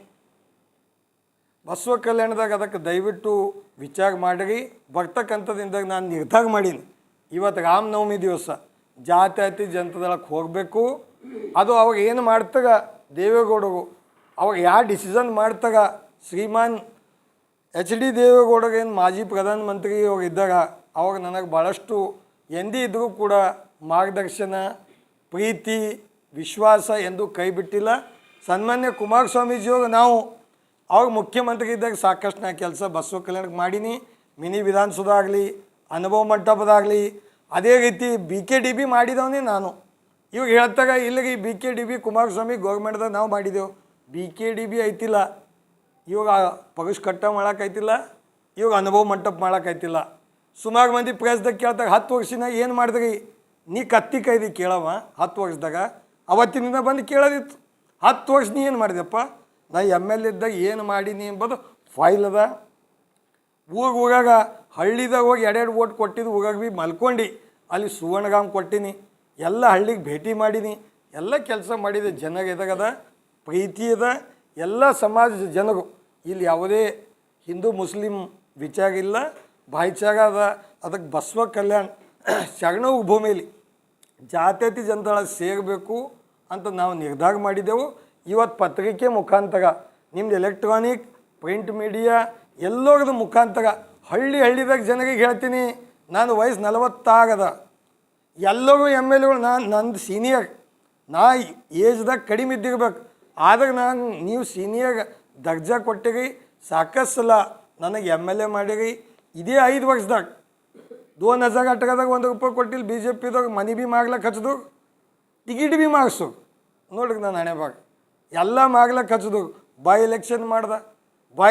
ಬಸವ ಕಲ್ಯಾಣದಾಗ ಅದಕ್ಕೆ ದಯವಿಟ್ಟು ವಿಚಾರ ಮಾಡಿರಿ. ಬರ್ತಕ್ಕಂಥದ್ದಿಂದಾಗ ನಾನು ನಿರ್ಧಾರ ಮಾಡೀನಿ, ಇವತ್ತು ರಾಮನವಮಿ ದಿವಸ ಜಾತ್ಯತೀತ ಜನತಾದಳಕ್ಕೆ ಹೋಗಬೇಕು. ಅದು ಅವಾಗ ಏನು ಮಾಡ್ತಾಗ ದೇವೇಗೌಡರು ಅವಾಗ ಯಾವ ಡಿಸಿಷನ್ ಮಾಡ್ತಾಗ ಶ್ರೀಮಾನ್ HD ದೇವೇಗೌಡರು ಏನು ಮಾಜಿ ಪ್ರಧಾನಮಂತ್ರಿ ಅವ್ರು ಇದ್ದಾಗ ಅವಾಗ ನನಗೆ ಭಾಳಷ್ಟು ಎಂದೇ ಇದ್ದರೂ ಕೂಡ ಮಾರ್ಗದರ್ಶನ, ಪ್ರೀತಿ, ವಿಶ್ವಾಸ ಎಂದು ಕೈ ಬಿಟ್ಟಿಲ್ಲ. ಸನ್ಮಾನ್ಯ ಕುಮಾರಸ್ವಾಮೀಜಿಯವರು ನಾವು ಅವಾಗ ಮುಖ್ಯಮಂತ್ರಿ ಇದ್ದಾಗ ಸಾಕಷ್ಟು ನಾ ಕೆಲಸ ಬಸವ ಕಲ್ಯಾಣಕ್ಕೆ ಮಾಡೀನಿ. ಮಿನಿ ವಿಧಾನಸೌಧ ಆಗಲಿ, ಅನುಭವ ಮಂಟಪದಾಗಲಿ, ಅದೇ ರೀತಿ BKDB ಮಾಡಿದವನೇ ನಾನು. ಇವಾಗ ಹೇಳ್ತಾಗ ಇಲ್ಲಿಗೆ BKDB ಕುಮಾರಸ್ವಾಮಿ ಗೌರ್ಮೆಂಟ್ದಾಗ ನಾವು ಮಾಡಿದೆವು. BKDB ಐತಿಲ್ಲ, ಇವಾಗ ಪಗಸ್ ಕಟ್ಟ ಮಾಡೋಕ್ಕಾಯ್ತಿಲ್ಲ, ಇವಾಗ ಅನುಭವ ಮಂಟಪ ಮಾಡೋಕ್ಕಾಯ್ತಿಲ್ಲ. ಸುಮಾರು ಮಂದಿ ಪ್ರೆಸ್ದಾಗ ಕೇಳ್ದಾಗ 10 ವರ್ಷನಾಗ ಏನು ಮಾಡಿದ್ರಿ ನೀ ಕತ್ತಿ ಕೈದಿ ಕೇಳವ. 10 ವರ್ಷದಾಗ ಅವತ್ತಿನಿಂದ ಬಂದು ಕೇಳೋದಿತ್ತು, 10 ವರ್ಷ ನೀ ಏನು ಮಾಡಿದೆಪ್ಪ, ನಾ MLA ಇದ್ದಾಗ ಏನು ಮಾಡೀನಿ ಎಂಬುದು ಫೈಲ್ ಅದ. ಊರಾಗ ಹಳ್ಳಿದಾಗ ಹೋಗಿ 2 ಓಟ್ ಕೊಟ್ಟಿದ್ದು ಊರಾಗ ಭೀ ಮಲ್ಕೊಂಡು ಅಲ್ಲಿ ಸುವರ್ಣಗಾಮ್ ಕೊಟ್ಟೀನಿ, ಎಲ್ಲ ಹಳ್ಳಿಗೆ ಭೇಟಿ ಮಾಡೀನಿ, ಎಲ್ಲ ಕೆಲಸ ಮಾಡಿದೆ. ಜನಗೆ ಎದಾಗದ ಪ್ರೀತಿ ಅದ, ಎಲ್ಲ ಸಮಾಜ ಜನರು ಇಲ್ಲಿ ಯಾವುದೇ ಹಿಂದೂ ಮುಸ್ಲಿಂ ವಿಚಾರ ಇಲ್ಲ, ಭಾಯಿಚಾರ ಅದ. ಅದಕ್ಕೆ ಬಸವ ಕಲ್ಯಾಣ್ ಶರಣ ಭೂಮಿಯಲ್ಲಿ ಜಾತ್ಯತೀತ ಜನತಾದಳ ಸೇರಬೇಕು ಅಂತ ನಾವು ನಿರ್ಧಾರ ಮಾಡಿದೆವು. ಇವತ್ತು ಪತ್ರಿಕೆ ಮುಖಾಂತರ, ನಿಮ್ದು ಎಲೆಕ್ಟ್ರಾನಿಕ್ ಪ್ರಿಂಟ್ ಮೀಡಿಯಾ ಎಲ್ಲೋಗದ ಮುಖಾಂತರ ಹಳ್ಳಿದಾಗ ಜನರಿಗೆ ಹೇಳ್ತೀನಿ, ನಾನು ವಯಸ್ಸು 40 ಆಗದ, ಎಲ್ಲರೂ MLAಗಳು ನಂದು ಸೀನಿಯರ್, ನಾ ಏಜ್ದಾಗ ಕಡಿಮೆ ಇದ್ದಿರ್ಬೇಕು. ಆದಾಗ ನೀವು ಸೀನಿಯರ್ ದರ್ಜಾ ಕೊಟ್ಟಿರಿ, ಸಾಕಷ್ಟು ಸಲ ನನಗೆ MLA ಮಾಡಿರಿ. ಇದೇ 5 ವರ್ಷದಾಗ 2018ದಾಗ ₹1 ಕೊಟ್ಟಿಲ್ಲ. BJPದಾಗ ಮನೆ ಭೀ ಮಾಗ್ಲಕ್ಕೆ ಹಚ್ದು, ಟಿಕೆಟ್ ಭೀ ಮಾಗಿಸು ನೋಡ್ರಿ. ನಾನು ಹಣೆ ಭಾಗ ಎಲ್ಲ ಮಾಗ್ಲಕ್ಕೆ ಹಚ್ದು. ಎಲೆಕ್ಷನ್ ಮಾಡ್ದೆ,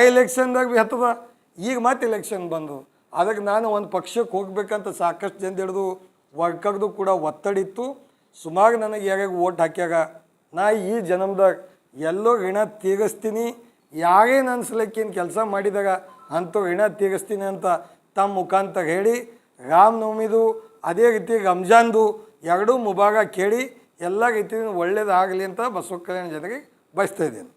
ಎಲೆಕ್ಷನ್ದಾಗ ಭೀ ಹತ್ತದ. ಈಗ ಮತ್ತೆ ಎಲೆಕ್ಷನ್ ಬಂದು ಅದಕ್ಕೆ ನಾನು ಒಂದು ಪಕ್ಷಕ್ಕೆ ಹೋಗ್ಬೇಕಂತ ಸಾಕಷ್ಟು ಜನ ಹಿಡಿದು ವರ್ಕರ್ದು ಕೂಡ ಒತ್ತಡಿತ್ತು. ಸುಮಾರು ನನಗೆ ಯಾರ್ಯಾಗ ಓಟ್ ಹಾಕ್ಯಾಗ ನಾ ಈ ಜನ್ಮದಾಗ ಎಲ್ಲೋ ಋಣ ತೀರಿಸ್ತೀನಿ, ಯಾರೇ ನನ್ನ ಸಲಕ್ಕೇನು ಕೆಲಸ ಮಾಡಿದಾಗ ಅಂಥ ಋಣ ತೀರಿಸ್ತೀನಿ ಅಂತ ತಮ್ಮ ಮುಖಾಂತರ ಹೇಳಿ, ರಾಮನವಮಿದು ಅದೇ ರೀತಿ ರಂಜಾನ್ದು ಎರಡೂ ಮುಬಾರಕ್ ಕೇಳಿ ಎಲ್ಲ ರೀತಿ ಒಳ್ಳೇದಾಗಲಿ ಅಂತ ಬಸವ ಕಲ್ಯಾಣ ಜನರಿಗೆ ಬಯಸ್ತಾ ಇದ್ದೀನಿ.